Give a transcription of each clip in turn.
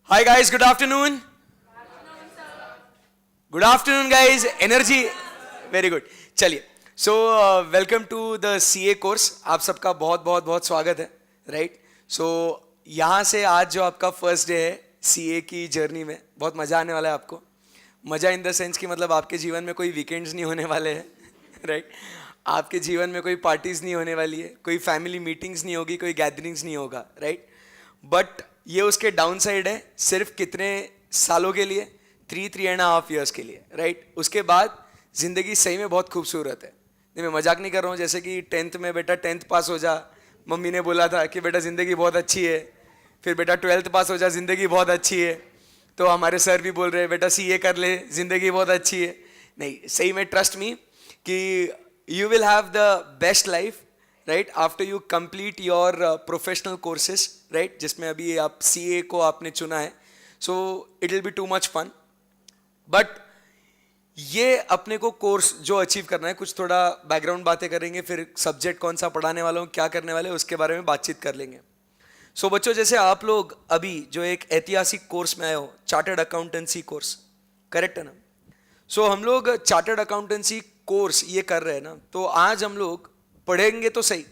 Hi guys, good afternoon. Good afternoon guys. Energy very good. चलिए, so welcome to the CA course. आप सबका बहुत बहुत बहुत स्वागत है, right? So यहाँ से आज जो आपका फर्स्ट डे है CA की जर्नी में, बहुत मज़ा आने वाला है आपको. मज़ा इन द सेंस कि मतलब आपके जीवन में कोई वीकेंड्स नहीं होने वाले हैं, राइट? आपके जीवन में कोई पार्टीज नहीं होने वाली है, कोई फैमिली मीटिंग्स नहीं होगी, कोई गैदरिंग्स नहीं होगा, राइट? बट ये उसके डाउन साइड है, सिर्फ कितने सालों के लिए, 3.5 years के लिए, राइट? उसके बाद ज़िंदगी सही में बहुत खूबसूरत है. नहीं, मैं मजाक नहीं कर रहा हूँ. जैसे कि 10th में बेटा 10th पास हो जा, मम्मी ने बोला था कि बेटा ज़िंदगी बहुत अच्छी है. फिर बेटा 12th पास हो जा, ज़िंदगी बहुत अच्छी है. तो हमारे सर भी बोल रहे हैं बेटा CA कर ले, ज़िंदगी बहुत अच्छी है. नहीं, सही में ट्रस्ट मी कि you will have the best life, right, after you complete your professional courses, right, जिसमें अभी आप CA को आपने चुना है. So it will be too much fun. But ये अपने को कोर्स जो अचीव करना है, कुछ थोड़ा बैकग्राउंड बातें करेंगे, फिर सब्जेक्ट कौन सा पढ़ाने वाला हूँ, क्या करने वाले, उसके बारे में बातचीत कर लेंगे. सो बच्चों, जैसे आप लोग अभी जो एक ऐतिहासिक कोर्स में आए हो, चार्टर्ड अकाउंटेंसी कोर्स, करेक्ट है ना? सो हम लोग चार्टर्ड अकाउंटेंसी कोर्स ये कर रहे हैं ना, तो आज हम लोग पढ़ेंगे तो सही,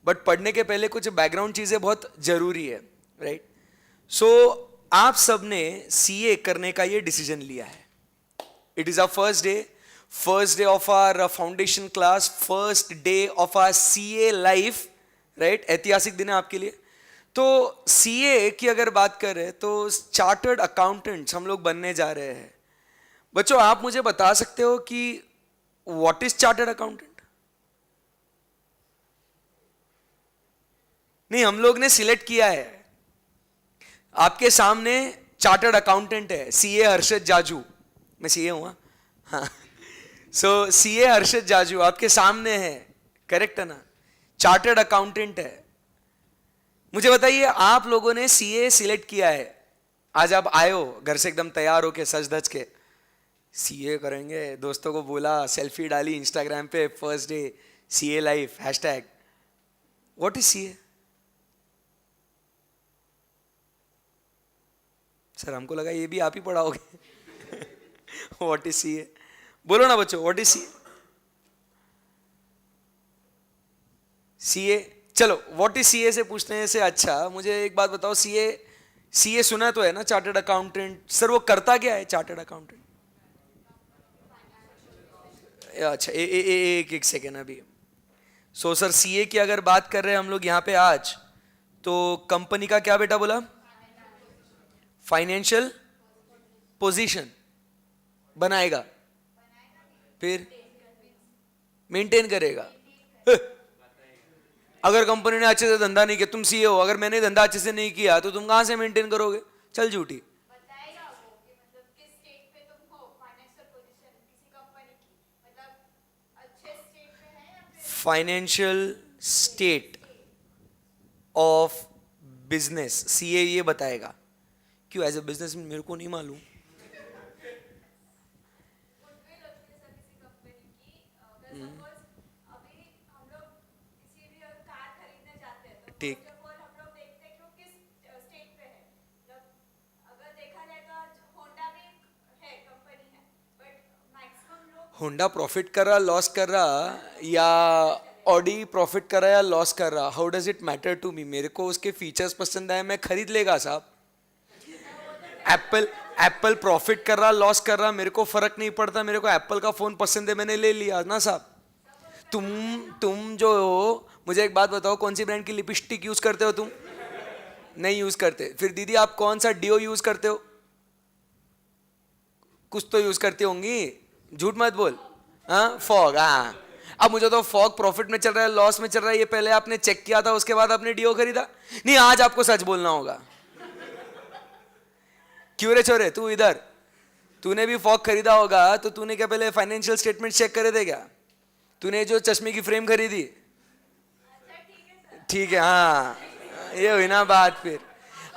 बट पढ़ने के पहले कुछ बैकग्राउंड चीज़ें बहुत ज़रूरी है, राइट? सो आप सब ने CA करने का ये डिसीजन लिया है. It is our first day of our foundation class, first day of our CA life, right? ऐतिहासिक दिन है आपके लिए. तो CA की अगर बात करें तो चार्टर्ड अकाउंटेंट्स हम लोग बनने जा रहे हैं. बच्चों, आप मुझे बता सकते हो कि व्हाट इज चार्टर्ड अकाउंटेंट? नहीं, हम लोग ने सिलेक्ट किया है. आपके सामने चार्टर्ड अकाउंटेंट है, CA हर्षद जाजू. मैं CA हूं, हाँ. सो CA हर्षद जाजू आपके सामने है, करेक्ट है ना? चार्टर्ड अकाउंटेंट है. मुझे बताइए, आप लोगों ने CA सिलेक्ट किया है, आज आप आए हो घर से एकदम तैयार हो के, सज धज के CA करेंगे, दोस्तों को बोला, सेल्फी डाली इंस्टाग्राम पे, first day CA life hashtag. What is CA? Sir हमको लगा ये भी आप ही पढ़ाओगे. What is CA? बोलो ना बच्चों, व्हाट इज CA? चलो, व्हाट इज CA से पूछने से अच्छा मुझे एक बात बताओ. CA सुना तो है ना, चार्टर्ड अकाउंटेंट. सर वो करता क्या है चार्टर्ड अकाउंटेंट? अच्छा, एक सेकेंड अभी. सो सर, CA की अगर बात कर रहे हैं हम लोग यहाँ पे आज, तो कंपनी का क्या बेटा बोला? फाइनेंशियल पोजीशन बनाएगा, फिर मेंटेन करेगा. अगर कंपनी ने अच्छे से धंधा नहीं किया, तुम CA हो, अगर मैंने धंधा अच्छे से नहीं किया तो तुम कहां से मेंटेन करोगे? चल झूठी. Financial state of business CA ये बताएगा. क्यों? एज ए बिजनेस मेरे को नहीं मालूम. ठीक. होंडा प्रॉफिट कर रहा, लॉस कर रहा, या ऑडी प्रॉफिट कर रहा या लॉस कर रहा, how does it matter to me? मेरे को उसके फीचर्स पसंद आए, मैं खरीद लेगा साहब. एप्पल प्रॉफिट कर रहा, लॉस कर रहा, मेरे को फर्क नहीं पड़ता. मेरे को एप्पल का फोन पसंद है, मैंने ले लिया ना साहब. तुम जो हो, मुझे एक बात बताओ, कौन सी ब्रांड की लिपस्टिक यूज करते हो तुम? नहीं यूज करते. फिर दीदी आप कौन सा डिओ यूज करते हो? कुछ तो यूज करती होंगी, झूठ मत बोल. हाँ, फॉग. हाँ, अब मुझे तो फॉग प्रॉफिट में चल रहा है, लॉस में चल रहा है, ये पहले आपने चेक किया था, उसके बाद आपने डिओ खरीदा? नहीं, आज आपको सच बोलना होगा. क्यों रे छोरे, तू इधर, तूने भी फॉग खरीदा होगा, तो तूने क्या पहले फाइनेंशियल स्टेटमेंट चेक करे थे क्या? तूने जो चश्मे की फ्रेम खरीदी, ठीक है, हाँ, ये हुई ना बात. फिर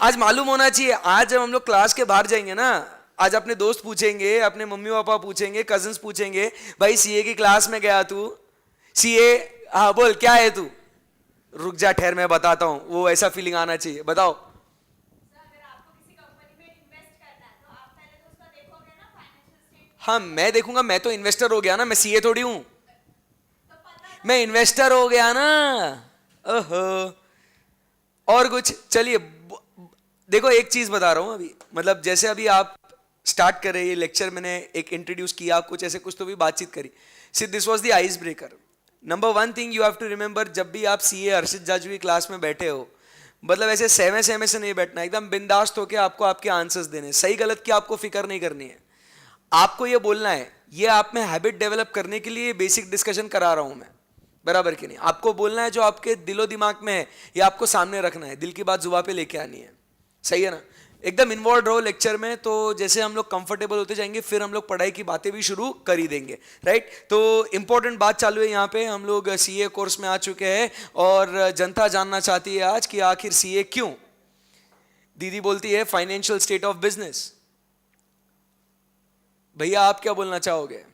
आज मालूम होना चाहिए. आज जब हम लोग क्लास के बाहर जाएंगे ना, आज अपने दोस्त पूछेंगे, अपने मम्मी पापा पूछेंगे, कजन्स पूछेंगे, भाई CA की क्लास में गया तू? CA, हाँ बोल क्या है तू? रुक जा, ठहर मैं बताता हूँ. वो ऐसा फीलिंग आना चाहिए. बताओ. हाँ मैं देखूंगा, मैं तो इन्वेस्टर हो गया ना, मैं सीए थोड़ी हूं, मैं इन्वेस्टर हो गया ना। ओहो। और कुछ, चलिए देखो एक चीज बता रहा हूं अभी, मतलब जैसे अभी आप स्टार्ट कर रहे हैं ये लेक्चर, मैंने एक इंट्रोड्यूस किया कुछ ऐसे, कुछ तो भी बातचीत करी। See this was the ice breaker. Number one thing you have to remember, जब भी आप सीए हर्षित जाजू की क्लास में बैठे हो, मतलब ऐसे सहमे सहमे से नहीं बैठना, एकदम बिंदास्त होकर आपको आपके आंसर्स देने, सही गलत की आपको फिक्र नहीं करनी है। आपको ये बोलना है, ये आप में हैबिट डेवलप करने के लिए बेसिक डिस्कशन करा रहा हूं मैं, बराबर कि नहीं? आपको बोलना है जो आपके दिलो दिमाग में है, ये आपको सामने रखना है, दिल की बात जुबान पे लेके आनी है, सही है ना? एकदम इन्वॉल्व रहो लेक्चर में, तो जैसे हम लोग कंफर्टेबल होते जाएंगे फिर हम लोग पढ़ाई की बातें भी शुरू कर ही देंगे, राइट? तो इंपॉर्टेंट बात चालू है यहाँ पे, हम लोग सीए कोर्स में आ चुके हैं और जनता जानना चाहती है आज कि आखिर सीए क्यों। दीदी बोलती है फाइनेंशियल स्टेट ऑफ बिजनेस। भैया आप क्या बोलना चाहोगे?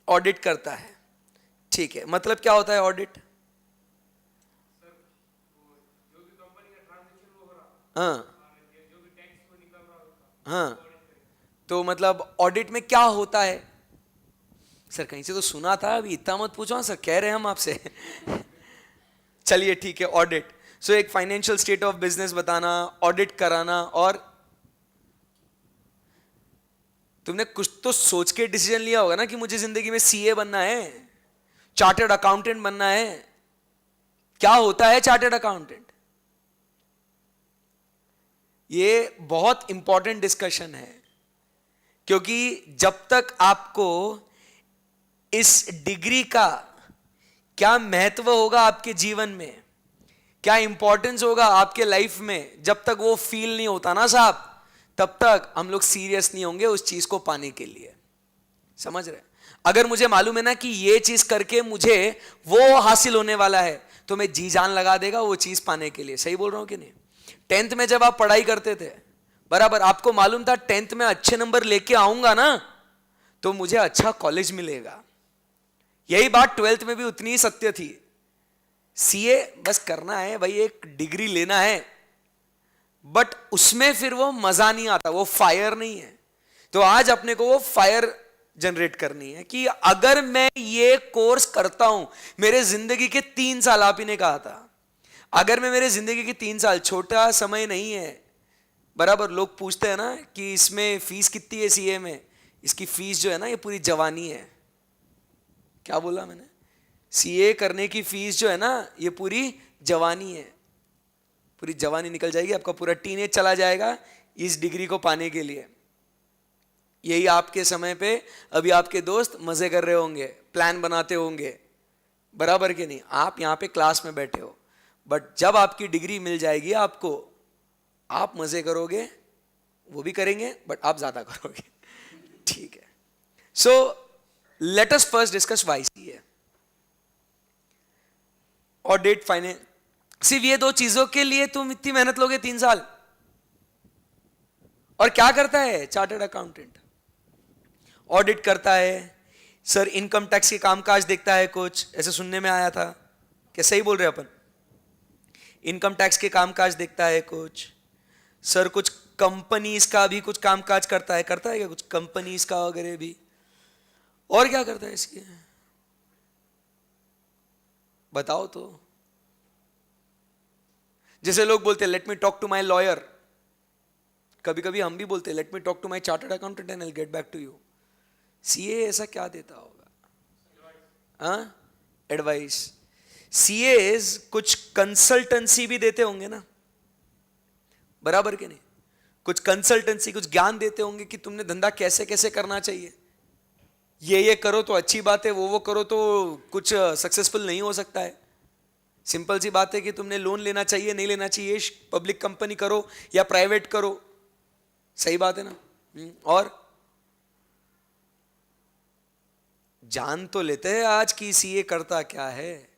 ऑडिट करता है, ठीक है, मतलब क्या होता है ऑडिट? हाँ हाँ, तो मतलब ऑडिट में क्या होता है? सर कहीं से तो सुना था, अभी इतना मत पूछो सर, कह रहे हैं हम आपसे। चलिए ठीक है, ऑडिट। सो एक फाइनेंशियल स्टेट ऑफ बिजनेस बताना, ऑडिट कराना, और तुमने कुछ तो सोच के डिसीजन लिया होगा ना कि मुझे जिंदगी में सीए बनना है, चार्टर्ड अकाउंटेंट बनना है। क्या होता है चार्टर्ड अकाउंटेंट? ये बहुत इंपॉर्टेंट डिस्कशन है, क्योंकि जब तक आपको इस डिग्री का क्या महत्व होगा आपके जीवन में, क्या इंपॉर्टेंस होगा आपके लाइफ में, जब तक वो फील नहीं होता ना साहब, तब तक हम लोग सीरियस नहीं होंगे उस चीज को पाने के लिए। समझ रहे? अगर मुझे मालूम है ना कि ये चीज करके मुझे वो हासिल होने वाला है, तो मैं जी जान लगा देगा वो चीज पाने के लिए। सही बोल रहा हूं कि नहीं? 10th में जब आप पढ़ाई करते थे, बराबर, आपको मालूम था 10th में अच्छे नंबर लेके आऊंगा ना तो मुझे अच्छा कॉलेज मिलेगा। यही बात 12th में भी उतनी ही सत्य थी। सीए बस करना है भाई, एक डिग्री लेना है, बट उसमें फिर वो मजा नहीं आता, वो फायर नहीं है। तो आज अपने को वो फायर जनरेट करनी है कि अगर मैं ये कोर्स करता हूं, मेरे जिंदगी के 3 साल, आप ही ने कहा था, अगर मैं मेरे जिंदगी के 3 साल, छोटा समय नहीं है, बराबर। लोग पूछते हैं ना कि इसमें फीस कितनी है सीए में, इसकी फीस जो है ना ये पूरी जवानी है। क्या बोला मैंने? सीए करने की फीस जो है ना ये पूरी जवानी है, पूरी जवानी निकल जाएगी, आपका पूरा टीनेज चला जाएगा इस डिग्री को पाने के लिए। यही आपके समय पे अभी आपके दोस्त मजे कर रहे होंगे, प्लान बनाते होंगे, बराबर के नहीं? आप यहाँ पे क्लास में बैठे हो, बट जब आपकी डिग्री मिल जाएगी आपको, आप मजे करोगे, वो भी करेंगे बट आप ज्यादा करोगे। ठीक है, so let us first discuss why CA, audit, finance. सिर्फ ये 2 चीजों के लिए तुम इतनी मेहनत लोगे 3 साल? और क्या करता है चार्टर्ड अकाउंटेंट? ऑडिट करता है सर, इनकम टैक्स के कामकाज देखता है, कुछ ऐसे सुनने में आया था, क्या सही बोल रहे अपन? इनकम टैक्स के कामकाज देखता है कुछ सर, कुछ कंपनीज का भी कुछ कामकाज करता है क्या? कुछ कंपनीज का वगैरह भी। और क्या करता है इसके, बताओ तो। जैसे लोग बोलते हैं let me talk to my lawyer, कभी कभी हम भी बोलते हैं let me talk to my chartered accountant and I will get back to you. CA ऐसा क्या देता होगा? हाँ, एडवाइस। सीए कुछ कंसल्टेंसी भी देते होंगे ना, बराबर के नहीं? कुछ कंसल्टेंसी, कुछ ज्ञान देते होंगे कि तुमने धंधा कैसे कैसे करना चाहिए, ये करो तो अच्छी बात है, वो करो तो कुछ सक्सेसफुल नहीं हो सकता है। सिंपल सी बात है कि तुमने लोन लेना चाहिए, नहीं लेना चाहिए, पब्लिक कंपनी करो या प्राइवेट करो, सही बात है ना? और जान तो लेते हैं आज की सीए करता क्या है।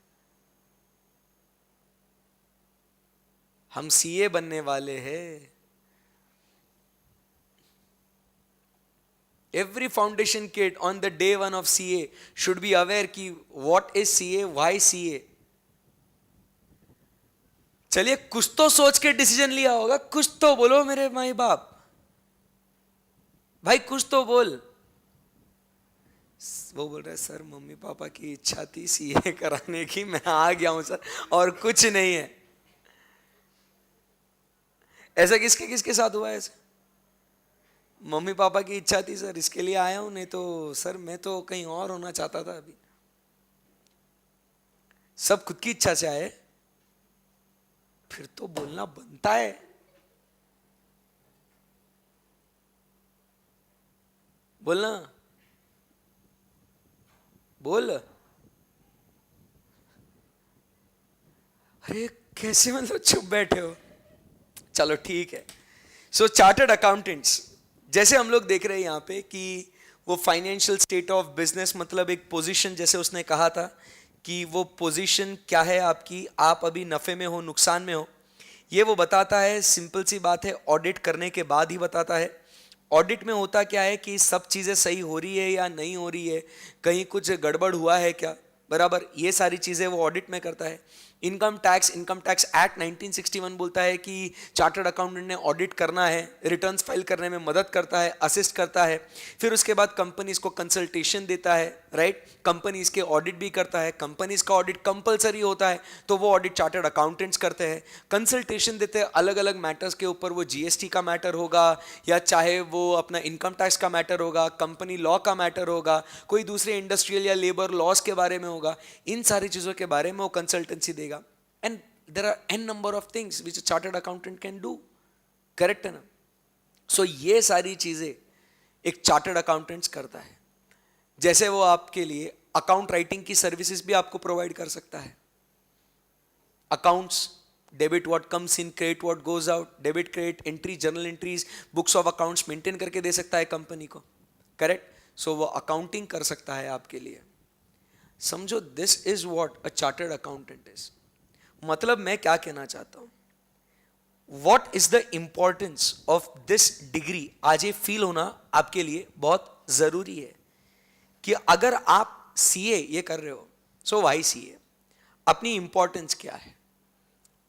हम सीए बनने वाले हैं। Every foundation kid on the day 1 of CA should be aware कि what is CA, why CA। चलिए कुछ तो सोच के डिसीजन लिया होगा, कुछ तो बोलो मेरे माई बाप, भाई कुछ तो बोल। वो बोल रहा है सर मम्मी पापा की इच्छा थी सीए कराने की, मैं आ गया हूं सर, और कुछ नहीं है। ऐसा किसके किसके साथ हुआ है ऐसे? मम्मी पापा की इच्छा थी सर इसके लिए आया हूं, नहीं तो सर मैं तो कहीं और होना चाहता था अभी। सब खुद की इच्छा से आए, फिर तो बोलना बनता है। बोलना, बोल। अरे कैसे मतलब चुप बैठे हो? चलो ठीक है। सो चार्टर्ड अकाउंटेंट्स, जैसे हम लोग देख रहे हैं यहाँ पे कि वो फाइनेंशियल स्टेट ऑफ बिजनेस, मतलब एक पोजीशन, जैसे उसने कहा था कि वो पोजीशन क्या है आपकी, आप अभी नफे में हो नुकसान में हो, ये वो बताता है। सिंपल सी बात है, ऑडिट करने के बाद ही बताता है। ऑडिट में होता क्या है कि सब चीज़ें सही हो रही है या नहीं हो रही है, कहीं कुछ गड़बड़ हुआ है क्या, बराबर, ये सारी चीज़ें वो ऑडिट में करता है। इनकम टैक्स एक्ट 1961 बोलता है कि चार्टर्ड अकाउंटेंट ने ऑडिट करना है, रिटर्न्स फाइल करने में मदद करता है, असिस्ट करता है। फिर उसके बाद कंपनीज को कंसल्टेशन देता है, राइट, कंपनीज के ऑडिट भी करता है। कंपनीज का ऑडिट कंपलसरी होता है तो वो ऑडिट चार्टर्ड अकाउंटेंट्स करते हैं। कंसल्टेशन देते हैं अलग अलग मैटर्स के ऊपर, वो जीएसटी का मैटर होगा या चाहे वो अपना इनकम टैक्स का मैटर होगा, कंपनी लॉ का मैटर होगा, कोई दूसरे इंडस्ट्रियल या लेबर लॉस के बारे में होगा, इन सारी चीज़ों के बारे में वो कंसल्टेंसी देगा। And there are n number of things which a chartered accountant can do, correct है ना? So ये सारी चीजें एक चार्टर्ड अकाउंटेंट्स करता है। जैसे वो आपके लिए अकाउंट राइटिंग की सर्विसेज भी आपको प्रोवाइड कर सकता है। Accounts, debit what comes in, credit what goes out, debit credit entry, journal entries, books of accounts maintain करके दे सकता है कंपनी को, करेक्ट। सो वो अकाउंटिंग कर सकता है आपके लिए। समझो, this is what a chartered accountant is. मतलब मैं क्या कहना चाहता हूं, what is the importance of this degree, आज ये फील होना आपके लिए बहुत जरूरी है कि अगर आप सीए ये कर रहे हो, सो वाई सीए, अपनी इंपॉर्टेंस क्या है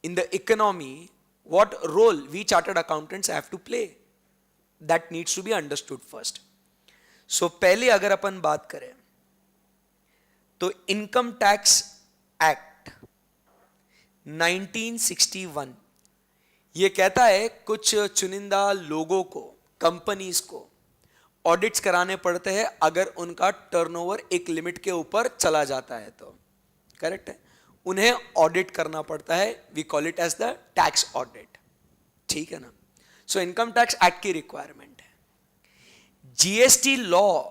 in the economy, what role we chartered accountants have to play, that needs to be understood first. So पहले अगर अपन बात करें तो इनकम टैक्स एक्ट 1961 ये कहता है कुछ चुनिंदा लोगों को, कंपनीज को ऑडिट्स कराने पड़ते हैं अगर उनका टर्नओवर एक लिमिट के ऊपर चला जाता है तो, करेक्ट है, उन्हें ऑडिट करना पड़ता है। We call it as the tax audit, ठीक है ना। सो इनकम टैक्स एक्ट की रिक्वायरमेंट है। जीएसटी लॉ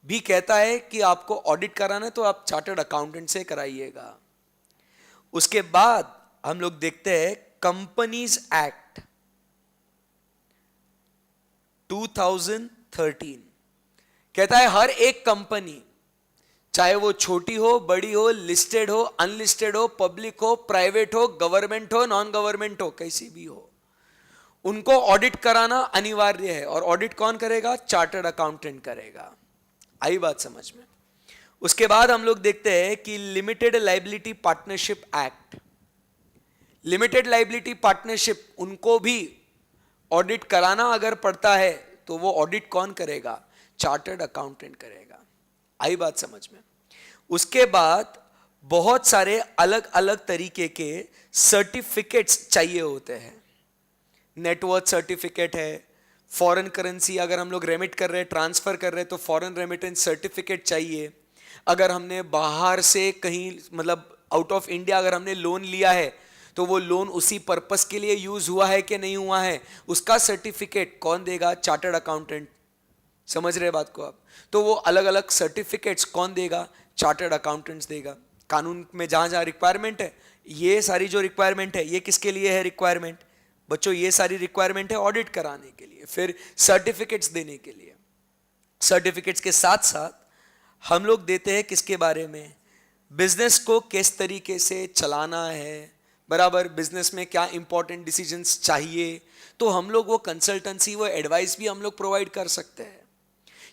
भी कहता है कि आपको ऑडिट कराना है तो आप चार्टर्ड अकाउंटेंट से कराइएगा। उसके बाद हम लोग देखते हैं कंपनीज एक्ट 2013 कहता है हर एक कंपनी, चाहे वो छोटी हो, बड़ी हो, लिस्टेड हो, अनलिस्टेड हो, पब्लिक हो, प्राइवेट हो, गवर्नमेंट हो, नॉन गवर्नमेंट हो, कैसी भी हो, उनको ऑडिट कराना अनिवार्य है। और ऑडिट कौन करेगा? चार्टर्ड अकाउंटेंट करेगा। आई बात समझ में? उसके बाद हम लोग देखते हैं कि limited liability partnership act, limited liability partnership, उनको भी ऑडिट कराना अगर पड़ता है तो वो ऑडिट कौन करेगा? चार्टर्ड अकाउंटेंट करेगा। आई बात समझ में? उसके बाद बहुत सारे अलग अलग तरीके के सर्टिफिकेट्स चाहिए होते हैं। नेटवर्थ सर्टिफिकेट है, फॉरेन करेंसी अगर हम लोग रेमिट कर रहे हैं, ट्रांसफर कर रहे हैं तो फॉरेन रेमिटेंस सर्टिफिकेट चाहिए। अगर हमने बाहर से कहीं, मतलब आउट ऑफ इंडिया अगर हमने लोन लिया है तो वो लोन उसी पर्पस के लिए यूज हुआ है कि नहीं हुआ है, उसका सर्टिफिकेट कौन देगा? Chartered accountant. समझ रहे बात को आप? तो वो अलग अलग सर्टिफिकेट्स कौन देगा? चार्टर्ड अकाउंटेंट्स देगा। कानून में जहां जहां रिक्वायरमेंट है, ये सारी जो रिक्वायरमेंट है, ये किसके लिए है रिक्वायरमेंट बच्चों? ये सारी रिक्वायरमेंट है ऑडिट कराने के लिए, फिर सर्टिफिकेट्स देने के लिए। सर्टिफिकेट्स के साथ साथ हम लोग देते हैं किसके बारे में? बिजनेस को किस तरीके से चलाना है, बराबर, बिजनेस में क्या इंपॉर्टेंट डिसीजंस चाहिए, तो हम लोग वो कंसल्टेंसी, वो एडवाइस भी हम लोग प्रोवाइड कर सकते हैं।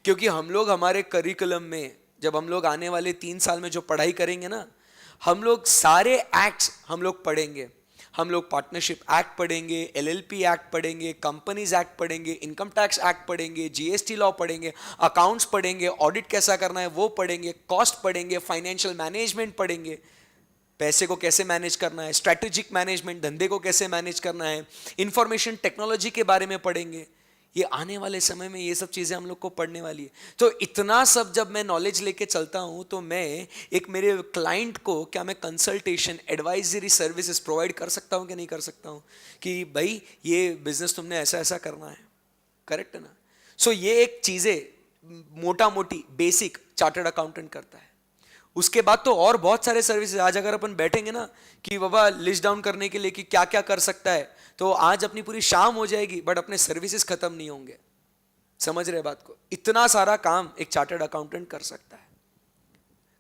क्योंकि हम लोग हमारे करिकुलम में, जब हम लोग आने वाले 3 साल में जो पढ़ाई करेंगे ना, हम लोग सारे एक्ट्स हम लोग पढ़ेंगे। हम लोग पार्टनरशिप एक्ट पढ़ेंगे, एलएलपी एक्ट पढ़ेंगे, कंपनीज एक्ट पढ़ेंगे, इनकम टैक्स एक्ट पढ़ेंगे, जीएसटी लॉ पढ़ेंगे, अकाउंट्स पढ़ेंगे, ऑडिट कैसा करना है वो पढ़ेंगे, कॉस्ट पढ़ेंगे, फाइनेंशियल मैनेजमेंट पढ़ेंगे, पैसे को कैसे मैनेज करना है, स्ट्रैटेजिक मैनेजमेंट, धंधे को कैसे मैनेज करना है, इंफॉर्मेशन टेक्नोलॉजी के बारे में पढ़ेंगे। ये आने वाले समय में ये सब चीजें हम लोग को पढ़ने वाली है। तो इतना सब जब मैं नॉलेज लेके चलता हूं तो मैं एक मेरे क्लाइंट को क्या मैं कंसल्टेशन एडवाइजरी सर्विसेज प्रोवाइड कर सकता हूं कि नहीं कर सकता हूं कि भाई ये बिजनेस तुमने ऐसा ऐसा करना है, करेक्ट है ना। सो ये एक चीजें मोटा मोटी बेसिक चार्टर्ड अकाउंटेंट करता है। उसके बाद तो और बहुत सारे सर्विसेज, आज अगर अपन बैठेंगे ना कि बाबा लिस्ट डाउन करने के लिए कि क्या क्या कर सकता है, तो आज अपनी पूरी शाम हो जाएगी बट अपने सर्विसेज खत्म नहीं होंगे। समझ रहे बात को? इतना सारा काम एक चार्टर्ड अकाउंटेंट कर सकता है।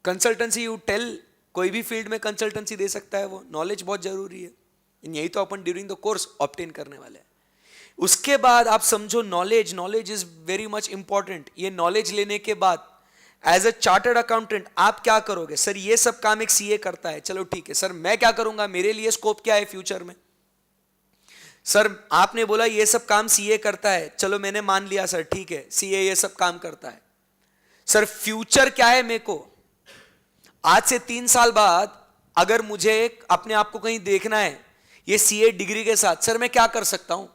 कंसल्टेंसी यू टेल, कोई भी फील्ड में कंसल्टेंसी दे सकता है, वो नॉलेज बहुत जरूरी है। यही तो अपन ड्यूरिंग द कोर्स ऑब्टेन करने वाले हैं। उसके बाद आप समझो knowledge is very much important. ये नॉलेज लेने के बाद एज अ चार्टर्ड अकाउंटेंट आप क्या करोगे? सर ये सब काम एक सीए करता है, चलो ठीक है। सर मैं क्या करूंगा, मेरे लिए स्कोप क्या है फ्यूचर में? सर आपने बोला ये सब काम सीए करता है, चलो मैंने मान लिया सर, ठीक है सीए ये सब काम करता है। सर फ्यूचर क्या है मेरे को? आज से 3 साल बाद अगर मुझे अपने आप को कहीं देखना है ये सीए डिग्री के साथ, सर मैं क्या कर सकता हूं?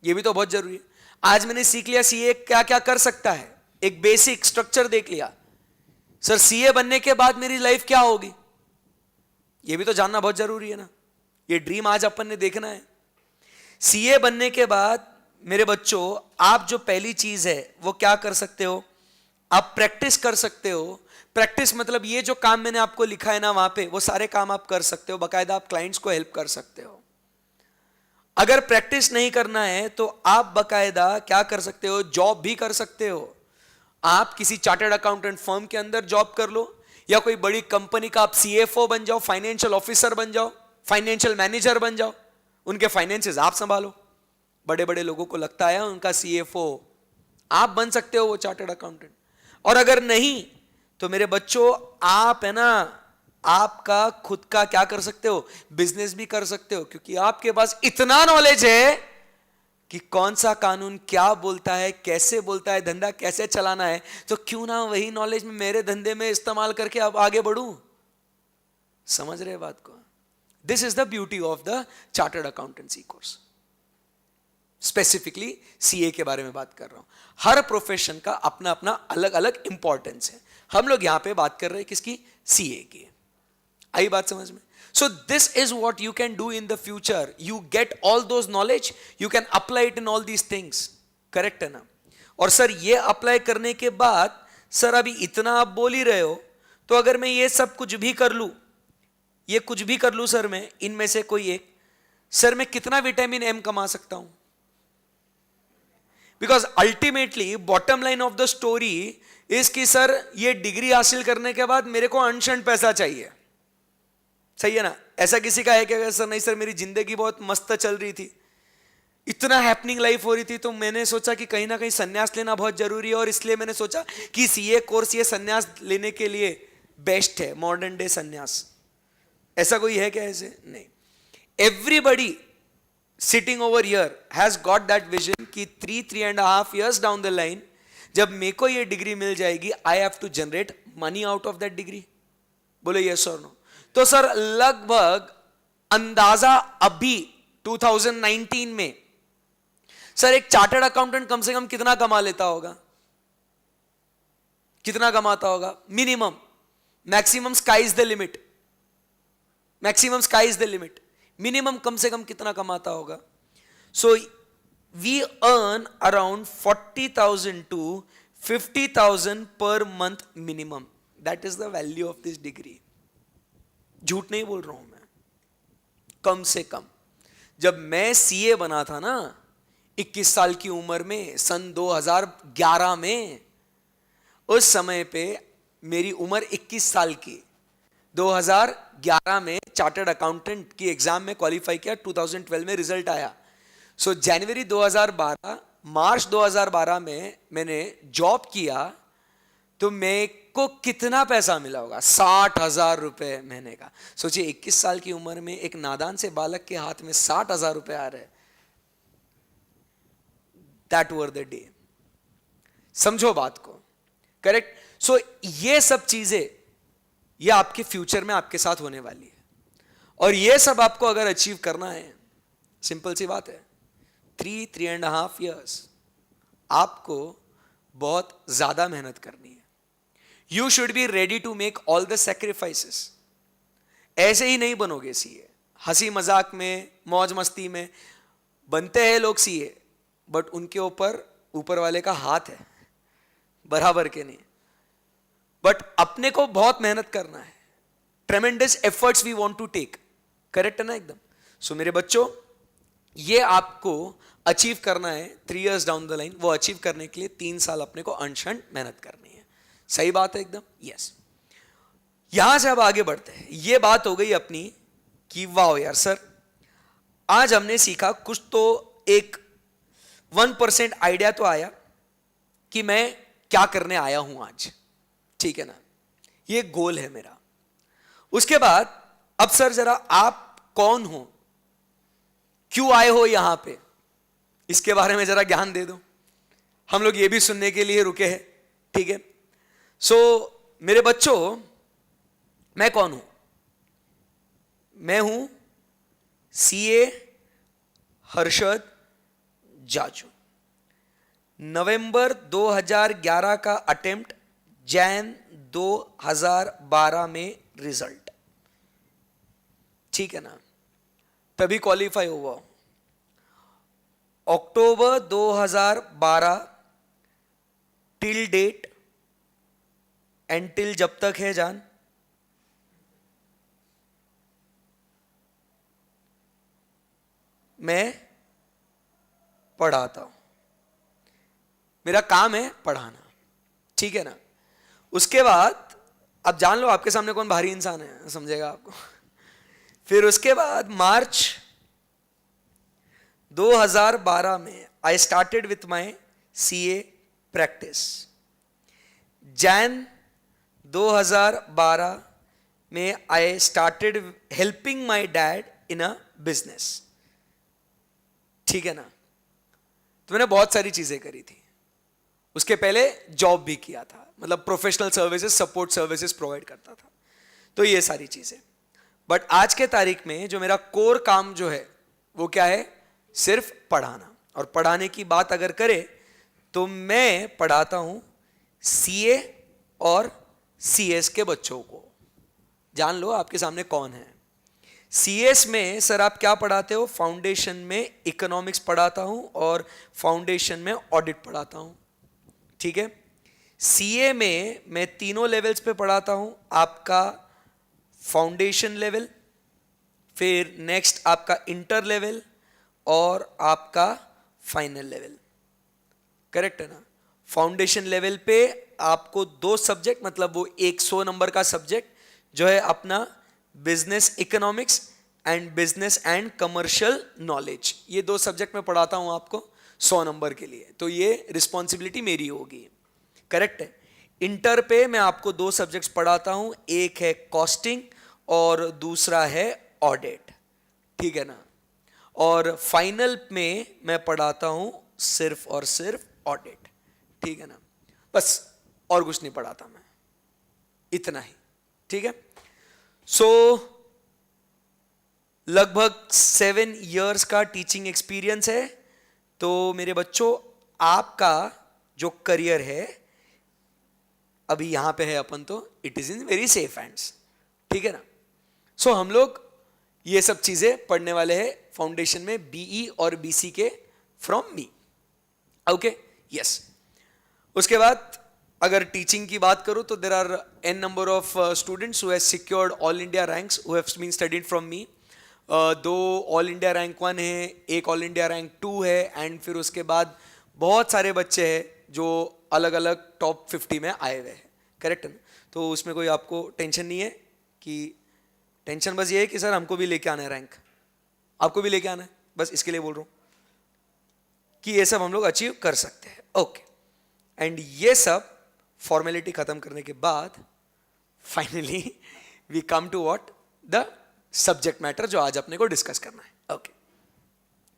ये भी तो बहुत जरूरी है। आज मैंने सीख लिया सीए क्या क्या कर सकता है, एक बेसिक स्ट्रक्चर देख लिया। सर सीए बनने के बाद मेरी लाइफ क्या होगी, यह भी तो जानना बहुत जरूरी है ना। ये ड्रीम आज अपन ने देखना है। सीए बनने के बाद मेरे बच्चों आप जो पहली चीज है वो क्या कर सकते हो, आप प्रैक्टिस कर सकते हो। प्रैक्टिस मतलब ये जो काम मैंने आपको लिखा है ना वहां पे, वो सारे काम आप कर सकते हो। बकायदा आप क्लाइंट्स को हेल्प कर सकते हो। अगर प्रैक्टिस नहीं करना है तो आप बकायदा क्या कर सकते हो, जॉब भी कर सकते हो। आप किसी चार्टर्ड अकाउंटेंट फर्म के अंदर जॉब कर लो, या कोई बड़ी कंपनी का आप सीएफओ बन जाओ, फाइनेंशियल ऑफिसर बन जाओ, फाइनेंशियल मैनेजर बन जाओ, उनके फाइनेंसेस आप संभालो। बड़े बड़े लोगों को लगता है उनका सीएफओ, आप बन सकते हो वो चार्टर्ड अकाउंटेंट। और अगर नहीं तो मेरे बच्चों आप है ना, आपका खुद का क्या कर सकते हो, बिजनेस भी कर सकते हो, क्योंकि आपके पास इतना नॉलेज है कि कौन सा कानून क्या बोलता है, कैसे बोलता है, धंधा कैसे चलाना है। तो क्यों ना वही नॉलेज में मेरे धंधे में इस्तेमाल करके अब आगे बढ़ूं। समझ रहे बात को? This is the beauty of the chartered accountancy course. Specifically CA के बारे में बात कर रहा हूं। हर प्रोफेशन का अपना अपना अलग अलग इंपॉर्टेंस है। हम लोग यहां पे बात कर रहे हैं किसकी? सीए की। आई बात समझ में? So this is what you can do in the future. You get all those knowledge, you can apply it in all these things. Correct है ना? और सर ये अप्लाई करने के बाद सर अभी इतना आप बोल ही रहे हो, तो अगर मैं ये सब कुछ भी कर लूं, ये कुछ भी कर लूं सर, मैं इनमें से कोई एक, सर मैं कितना विटामिन एम कमा सकता हूं? Because ultimately bottom line of the story is कि सर ये डिग्री हासिल करने के बाद मेरे को अनशंट पैसा चाहिए। सही है ना? ऐसा किसी का है क्या? सर नहीं सर मेरी जिंदगी बहुत मस्त चल रही थी, इतना हैपनिंग लाइफ हो रही थी, तो मैंने सोचा कि कहीं ना कहीं संन्यास लेना बहुत जरूरी है, और इसलिए मैंने सोचा कि सीए कोर्स ये संन्यास लेने के लिए बेस्ट है, मॉडर्न डे संन्यास। ऐसा कोई है क्या? ऐसे नहीं। Everybody sitting over here has got that vision कि 3.5 years डाउन द लाइन जब मेरे को ये डिग्री मिल जाएगी, I have to generate money out of that degree. बोले यस और नो? तो सर लगभग अंदाजा अभी 2019 में सर एक चार्टर्ड अकाउंटेंट कम से कम कितना कमा लेता होगा? कितना कमाता होगा? Minimum, maximum sky is the limit. Maximum sky is the limit. Minimum कम से कम कितना कमाता होगा? So we earn around 40,000 to 50,000 per month minimum. That is the value of this degree. झूठ नहीं बोल रहा हूं मैं। कम से कम जब मैं सीए बना था ना 21 साल की उम्र में, सन 2011 में, उस समय पे मेरी उम्र 21 साल की, 2011 में चार्टर्ड अकाउंटेंट की एग्जाम में क्वालिफाई किया, 2012 में रिजल्ट आया। सो जनवरी 2012, मार्च 2012 में मैंने जॉब किया, तो मेरे उनको कितना पैसा मिला होगा? 60,000 रुपए महीने का। सोचिए 21 साल की उम्र में एक नादान से बालक के हाथ में 60,000 रुपए आ रहे हैं। That were the day. समझो बात को, करेक्ट? सो ये सब चीजें ये आपके फ्यूचर में आपके साथ होने वाली है, और ये सब आपको अगर अचीव करना है, सिंपल सी बात है, 3.5 years आपको बहुत ज्यादा मेहनत करनी है। You should be ready to make all the sacrifices. ऐसे ही नहीं बनोगे सीए, हंसी मजाक में, मौज मस्ती में बनते हैं लोग सीए, बट उनके ऊपर वाले का हाथ है, बराबर के नहीं। बट अपने को बहुत मेहनत करना है, tremendous efforts we want to take, correct है ना एकदम? सो मेरे बच्चों, ये आपको अचीव करना है 3 years डाउन द लाइन। वो अचीव करने के लिए 3 साल अपने को अनशन मेहनत करनी है। सही बात है एकदम? यस। यहां से अब आगे बढ़ते हैं। ये बात हो गई अपनी कि वाओ यार सर, आज हमने सीखा कुछ, तो एक 1% आइडिया तो आया कि मैं क्या करने आया हूं आज, ठीक है ना? ये गोल है मेरा। उसके बाद अब सर जरा आप कौन हो, क्यों आए हो यहां पे, इसके बारे में जरा ज्ञान दे दो। हम लोग ये भी सुनने के लिए रुके हैं, ठीक है? सो मेरे बच्चों, मैं कौन हूं? मैं हूं सीए हर्षद जाजू। नवंबर 2011 का अटेम्प्ट, जैन 2012 में रिजल्ट, ठीक है ना? तभी क्वालिफाई हुआ। अक्टूबर 2012 टिल डेट, एंड टिल जब तक है जान, मैं पढ़ाता हूं। मेरा काम है पढ़ाना, ठीक है ना? उसके बाद अब जान लो आपके सामने कौन भारी इंसान है, समझेगा आपको। फिर उसके बाद मार्च 2012 में I started with my CA practice. Jain 2012 में I started helping my dad in a business, ठीक है ना? तो मैंने बहुत सारी चीजें करी थी। उसके पहले जॉब भी किया था, मतलब professional services, support services provide करता था, तो ये सारी चीजें। बट आज के तारीख में जो मेरा कोर काम जो है वो क्या है? सिर्फ पढ़ाना। और पढ़ाने की बात अगर करें तो मैं पढ़ाता हूं सीए और सीएस के बच्चों को। जान लो आपके सामने कौन है। सीएस में सर आप क्या पढ़ाते हो? फाउंडेशन में इकोनॉमिक्स पढ़ाता हूं और फाउंडेशन में ऑडिट पढ़ाता हूं, ठीक है? सीए में मैं तीनों लेवल्स पे पढ़ाता हूं। आपका फाउंडेशन लेवल, फिर नेक्स्ट आपका इंटर लेवल, और आपका फाइनल लेवल, करेक्ट है ना? फाउंडेशन लेवल पे आपको 2 सब्जेक्ट, मतलब वो 100 नंबर का सब्जेक्ट जो है अपना business economics and business and commercial knowledge, ये 2 सब्जेक्ट में पढ़ाता हूं आपको 100 नंबर के लिए। तो ये रिस्पॉन्सिबिलिटी मेरी होगी, करेक्ट है? इंटर पे मैं आपको 2 सब्जेक्ट्स पढ़ाता हूं, एक है कॉस्टिंग और दूसरा है ऑडिट, ठीक है ना? और फाइनल में मैं पढ़ाता हूं सिर्फ और सिर्फ ऑडिट, ठीक है ना? बस और कुछ नहीं पढ़ाता मैं, इतना ही, ठीक है? सो लगभग 7 years का टीचिंग एक्सपीरियंस है। तो मेरे बच्चों, आपका जो करियर है अभी यहां पे है अपन, तो it is in very safe hands, ठीक है ना? सो हम लोग ये सब चीजें पढ़ने वाले हैं फाउंडेशन में, बीई और बीसी के फ्रॉम मी, ओके? यस। उसके बाद अगर टीचिंग की बात करूं तो there are an number of students who have secured all India ranks who have been studied from me. 2 all India rank 1 है, एक ऑल इंडिया रैंक 2 है, एंड फिर उसके बाद बहुत सारे बच्चे हैं जो अलग अलग टॉप 50 में आए हुए हैं, करेक्ट है ना? तो उसमें कोई आपको टेंशन नहीं है, कि टेंशन बस ये है कि सर हमको भी लेके आना है रैंक, आपको भी लेके आना है, बस इसके लिए बोल रहा हूं कि ये सब हम लोग अचीव कर सकते हैं, ओके? एंड ये सब फॉर्मेलिटी खत्म करने के बाद finally we come to what the subject matter जो आज अपने को डिस्कस करना है। ओके,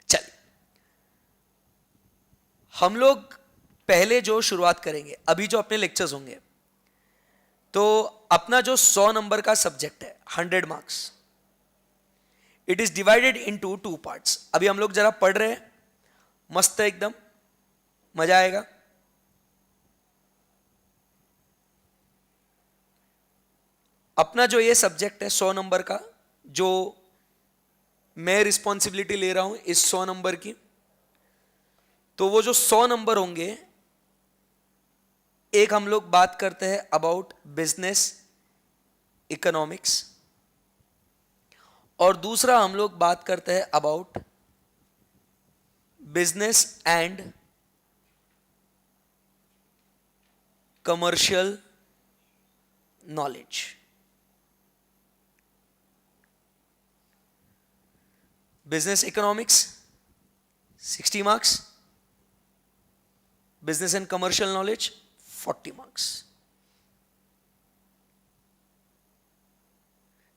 चलिए हम लोग पहले जो शुरुआत करेंगे, अभी जो अपने लेक्चर्स होंगे, तो अपना जो 100 नंबर का सब्जेक्ट है 100 marks, it is divided into 2 parts. अभी हम लोग जरा पढ़ रहे हैं, मस्त है एकदम, मजा आएगा। अपना जो ये सब्जेक्ट है 100 नंबर का, जो मैं रिस्पॉन्सिबिलिटी ले रहा हूं इस 100 नंबर की, तो वो जो 100 नंबर होंगे, एक हम लोग बात करते हैं अबाउट बिजनेस इकोनॉमिक्स, और दूसरा हम लोग बात करते हैं about business and commercial knowledge. Business economics 60 marks, business and commercial knowledge 40 marks.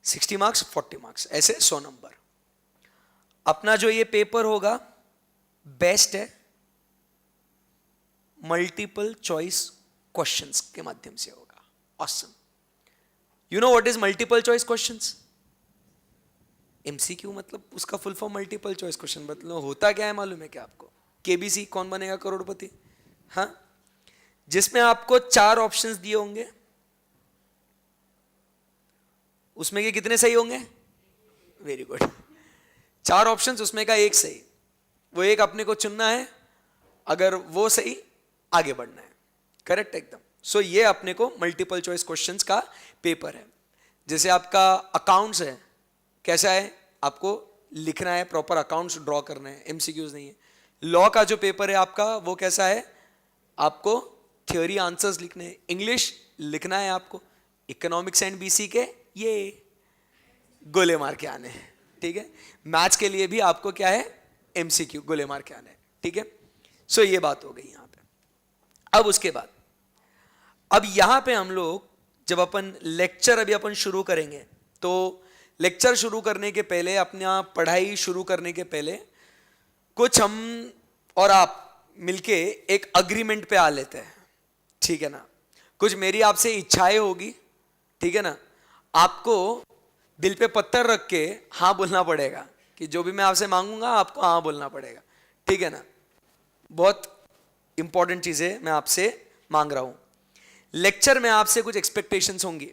60 marks 40 marks, ऐसे 100 नंबर। अपना जो ये पेपर होगा बेस्ट है मल्टीपल चॉइस क्वेश्चंस के माध्यम से होगा। Awesome. You know what is multiple choice questions? MCQ मतलब उसका full form multiple choice question, मतलब होता क्या है मालूम है क्या आपको? केबीसी कौन बनेगा करोड़पति, हाँ, जिसमें आपको 4 ऑप्शंस दिए होंगे, उसमें के कितने सही होंगे? वेरी गुड, 4 ऑप्शंस, उसमें का एक सही। वो एक अपने को चुनना है, अगर वो सही आगे बढ़ना है। करेक्ट एकदम। सो ये अपने को मल्टीपल चॉइस क्वेश्चंस का पेपर है। जैसे आपका अकाउंट्स है, कैसा है? आपको लिखना है, प्रॉपर अकाउंट्स ड्रॉ करना है, एमसीक्यूज नहीं है। लॉ का जो पेपर है आपका, वो कैसा है? आपको थ्योरी आंसर्स लिखने हैं, इंग्लिश लिखना है आपको। इकोनॉमिक्स एंड बीसी के ये गोले मार के आने हैं, ठीक है। मैथ्स के लिए भी आपको क्या है? एमसीक्यू गोले मार के आने हैं, ठीक है। सो ये बात हो गई यहां पे। अब उसके बाद, अब यहां पे हम लोग जब अपन लेक्चर अभी अपन शुरू करेंगे, तो लेक्चर शुरू करने के पहले, अपना पढ़ाई शुरू करने के पहले, कुछ हम और आप मिलके एक अग्रीमेंट पे आ लेते हैं, ठीक है ना। कुछ मेरी आपसे इच्छाएं होगी, ठीक है ना। आपको दिल पे पत्थर रख के हाँ बोलना पड़ेगा, कि जो भी मैं आपसे मांगूंगा आपको हाँ बोलना पड़ेगा, ठीक है ना। बहुत इंपॉर्टेंट चीजें मैं आपसे मांग रहा हूं। लेक्चर में आपसे कुछ एक्सपेक्टेशंस होंगी,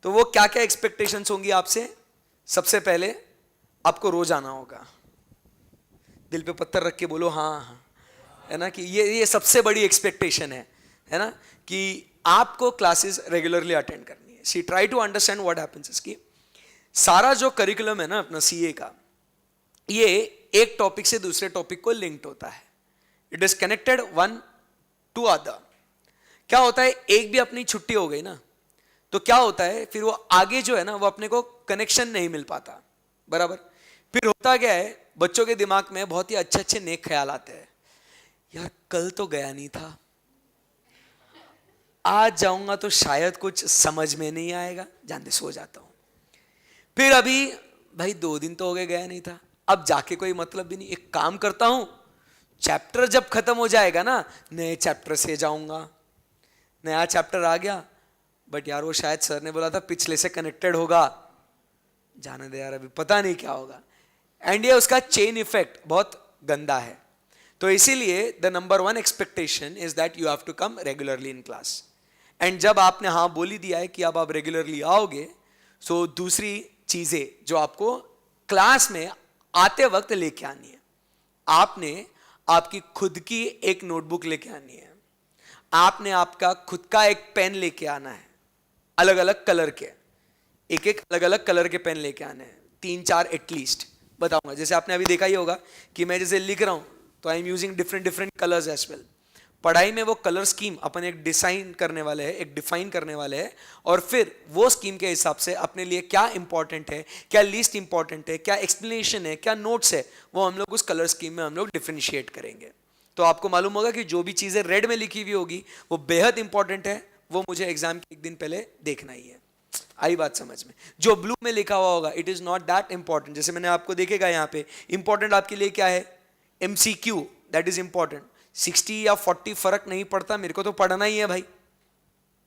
तो वो क्या क्या एक्सपेक्टेशंस होंगी आपसे? सबसे पहले आपको रोज आना होगा, दिल पे पत्थर रख के बोलो हाँ हाँ, है ना। कि ये सबसे बड़ी एक्सपेक्टेशन है ना, कि आपको क्लासेस रेगुलरली अटेंड करनी है। See try to understand what happens is कि सारा जो करिकुलम है ना अपना सीए का, ये एक टॉपिक से दूसरे टॉपिक को लिंक्ड होता है। It is connected one two other. क्या होता है, एक भी अपनी छुट्टी हो गई ना, तो क्या होता है फिर वो आगे जो है ना, वो अपने को कनेक्शन नहीं मिल पाता, बराबर। फिर होता क्या है, बच्चों के दिमाग में बहुत ही अच्छे अच्छे नेक ख्याल आते हैं। यार कल तो गया नहीं था, आज जाऊंगा तो शायद कुछ समझ में नहीं आएगा, जान दे सो जाता हूं। फिर अभी भाई 2 दिन तो हो गए गया नहीं था, अब जाके कोई मतलब भी नहीं, एक काम करता हूं, चैप्टर जब खत्म हो जाएगा ना, नए चैप्टर से जाऊंगा। नया चैप्टर आ गया, बट यार वो शायद सर ने बोला था पिछले से कनेक्टेड होगा, जाने दे यार अभी पता नहीं क्या होगा। एंड ये उसका चेन इफेक्ट बहुत गंदा है। तो इसीलिए the number 1 expectation is that you have to come regularly in class. And जब आपने हाँ बोली दिया है कि अब आप रेगुलरली आओगे, सो दूसरी चीजें जो आपको क्लास में आते वक्त लेके आनी है, आपने आपकी खुद की एक नोटबुक लेके आनी है, आपने आपका खुद का एक पेन लेके आना है, अलग अलग कलर के, एक एक अलग अलग कलर के पेन लेके आने हैं, 3-4 एटलीस्ट बताऊंगा। जैसे आपने अभी देखा ही होगा कि मैं जैसे लिख रहा हूं, तो I am using different different colours as well. पढ़ाई में वो कलर स्कीम अपन एक डिसाइन करने वाले हैं, एक डिफाइन करने वाले हैं, और फिर वो स्कीम के हिसाब से अपने लिए क्या इंपॉर्टेंट है, क्या लीस्ट इंपॉर्टेंट है, क्या एक्सप्लेनेशन है, क्या नोट्स है, वो हम लोग उस कलर स्कीम में हम लोग डिफरेंशिएट करेंगे। तो आपको मालूम होगा कि जो भी चीजें रेड में लिखी हुई होगी वो बेहद इंपॉर्टेंट है, वो मुझे एग्जाम के एक दिन पहले देखना ही है। आई बात समझ में? जो ब्लू में लिखा हुआ होगा it is not that important. जैसे मैंने आपको देखेगा यहाँ पे, इंपॉर्टेंट आपके लिए क्या है? MCQ, that is important. 60 या 40 फर्क नहीं पड़ता, मेरे को तो पढ़ना ही है भाई।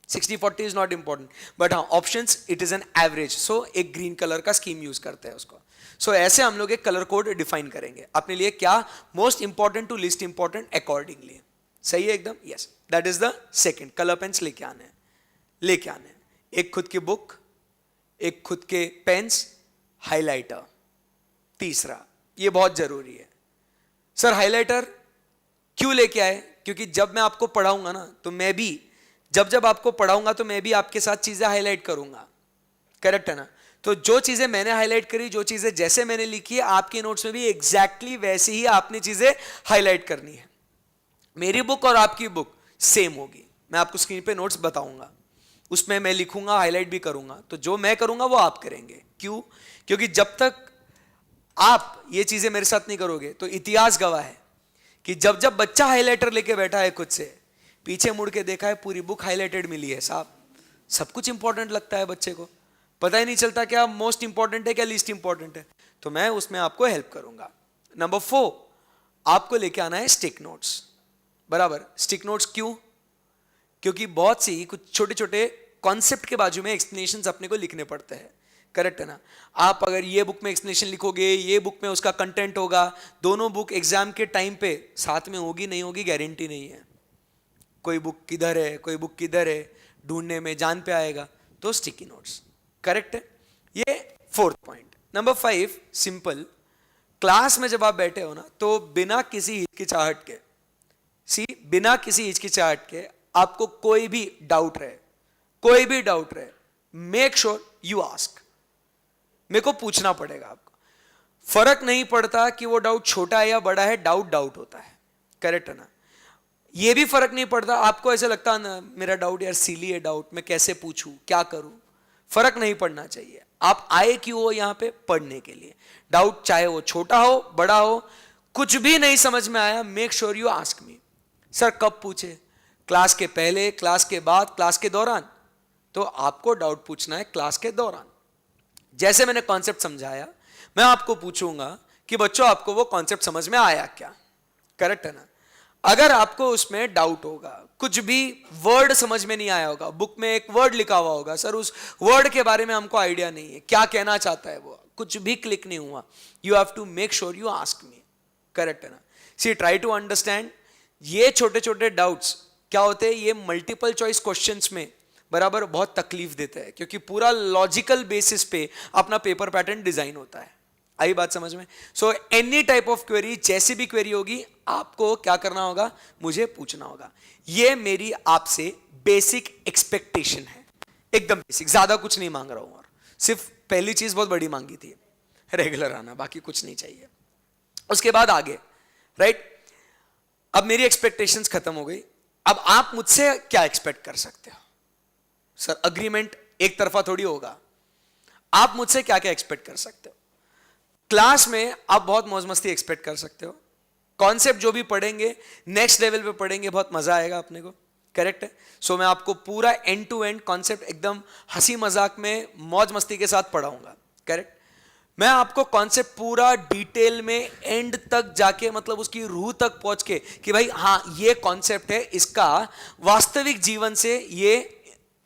60-40 इज नॉट इंपॉर्टेंट, बट हाँ options it is an average, so एक ग्रीन कलर का स्कीम यूज करते हैं उसको। सो ऐसे हम लोग एक कलर कोड डिफाइन करेंगे अपने लिए, क्या most important to list important accordingly. सही है एकदम? Yes, that is the second. Colour pens लेके आने हैं, एक खुद की बुक, एक खुद के पेन्स, हाइलाइटर। तीसरा, ये बहुत जरूरी है सर, हाइलाइटर क्यों लेके आए? क्योंकि जब मैं आपको पढ़ाऊंगा ना, तो मैं भी जब आपको पढ़ाऊंगा तो मैं भी आपके साथ चीजें हाईलाइट करूंगा। करेक्ट है ना? तो जो चीजें मैंने हाईलाइट करी, जो चीजें जैसे मैंने लिखी है, आपके नोट्स में भी एग्जैक्टली वैसे ही आपने चीजें हाईलाइट करनी है। मेरी बुक और आपकी बुक सेम होगी, मैं आपको स्क्रीन पे नोट्स बताऊंगा, उसमें मैं लिखूंगा, हाईलाइट भी करूंगा। तो जो मैं करूंगा वो आप करेंगे। क्यों? क्योंकि जब तक आप ये चीजें मेरे साथ नहीं करोगे तो इतिहास गवाह है कि जब जब बच्चा हाईलाइटर लेके बैठा है खुद से, पीछे मुड़ के देखा है पूरी बुक हाईलाइटेड मिली है साहब। सब कुछ इंपॉर्टेंट लगता है बच्चे को, पता ही नहीं चलता क्या मोस्ट इंपॉर्टेंट है क्या लीस्ट इंपॉर्टेंट है। तो मैं उसमें आपको हेल्प करूंगा। नंबर 4, आपको लेके आना है स्टिक नोट्स। बराबर, स्टिक नोट्स क्यों? क्योंकि बहुत सी कुछ छोटे छोटे कॉन्सेप्ट के बाजू में एक्सप्लेनेशंस अपने को लिखने पड़ते हैं। करेक्ट है ना? आप अगर ये बुक में एक्सप्लेनेशन लिखोगे, ये बुक में उसका कंटेंट होगा, दोनों बुक एग्जाम के टाइम पे साथ में होगी नहीं होगी गारंटी नहीं है। कोई बुक किधर है, कोई बुक किधर है, ढूंढने में जान पे आएगा। तो स्टिकी नोट्स। करेक्ट है? ये 4th point. Number 5, simple. Class में जब आप बैठे हो ना, तो बिना किसी हिचकिचाहट के, बिना किसी हिचकिचाहट के आपको कोई भी डाउट रहे, मेक श्योर यू आस्क। मेरे को पूछना पड़ेगा आपको। फर्क नहीं पड़ता कि वो डाउट छोटा है या बड़ा है, डाउट होता है। करेक्ट है ना? ये भी फर्क नहीं पड़ता, आपको ऐसे लगता है ना मेरा डाउट यार सिली है डाउट, मैं कैसे पूछूं, क्या करूं। फर्क नहीं पड़ना चाहिए। आप आए क्यों हो यहां पे? पढ़ने के लिए। डाउट चाहे वो छोटा हो बड़ा हो, कुछ भी नहीं समझ में आया, make sure you ask me. Sir कब पूछे? क्लास के पहले, क्लास के बाद, क्लास के दौरान। तो आपको डाउट पूछना है क्लास के दौरान। जैसे मैंने कॉन्सेप्ट समझाया, मैं आपको पूछूंगा कि बच्चों आपको वो कॉन्सेप्ट समझ में आया क्या? करेक्ट है ना? अगर आपको उसमें डाउट होगा, कुछ भी वर्ड समझ में नहीं आया होगा, बुक में एक वर्ड लिखा हुआ होगा, सर उस वर्ड के बारे में हमको आइडिया नहीं है, क्या कहना चाहता है वो, कुछ भी क्लिक नहीं हुआ, you have to make sure you ask me. Correct है ना? See try to understand. ये छोटे छोटे डाउट्स क्या होते हैं, ये मल्टीपल चॉइस क्वेश्चंस में बराबर बहुत तकलीफ देते हैं, क्योंकि पूरा लॉजिकल बेसिस पे अपना पेपर पैटर्न डिजाइन होता है। आई बात समझ में? So any type of query, जैसी भी क्वेरी होगी, आपको क्या करना होगा? मुझे पूछना होगा। ये मेरी आपसे बेसिक एक्सपेक्टेशन है, एकदम बेसिक, ज्यादा कुछ नहीं मांग रहा हूं। और सिर्फ पहली चीज बहुत बड़ी मांगी थी, रेगुलर आना, बाकी कुछ नहीं चाहिए। उसके बाद आगे, राइट? अब मेरी एक्सपेक्टेशंस खत्म हो गई। अब आप मुझसे क्या एक्सपेक्ट कर सकते हो? सर अग्रीमेंट एक तरफा थोड़ी होगा। आप मुझसे क्या क्या एक्सपेक्ट कर सकते हो? क्लास में आप बहुत मौज मस्ती एक्सपेक्ट कर सकते हो। कॉन्सेप्ट जो भी पढ़ेंगे नेक्स्ट लेवल पे पढ़ेंगे, बहुत मजा आएगा अपने को। करेक्ट है? सो मैं आपको पूरा एंड टू एंड कॉन्सेप्ट एकदम हंसी मजाक में मौज मस्ती के साथ पढ़ाऊंगा। करेक्ट? मैं आपको कॉन्सेप्ट पूरा डिटेल में एंड तक जाके, मतलब उसकी रूह तक पहुंच के, कि भाई हाँ ये कॉन्सेप्ट है, इसका वास्तविक जीवन से ये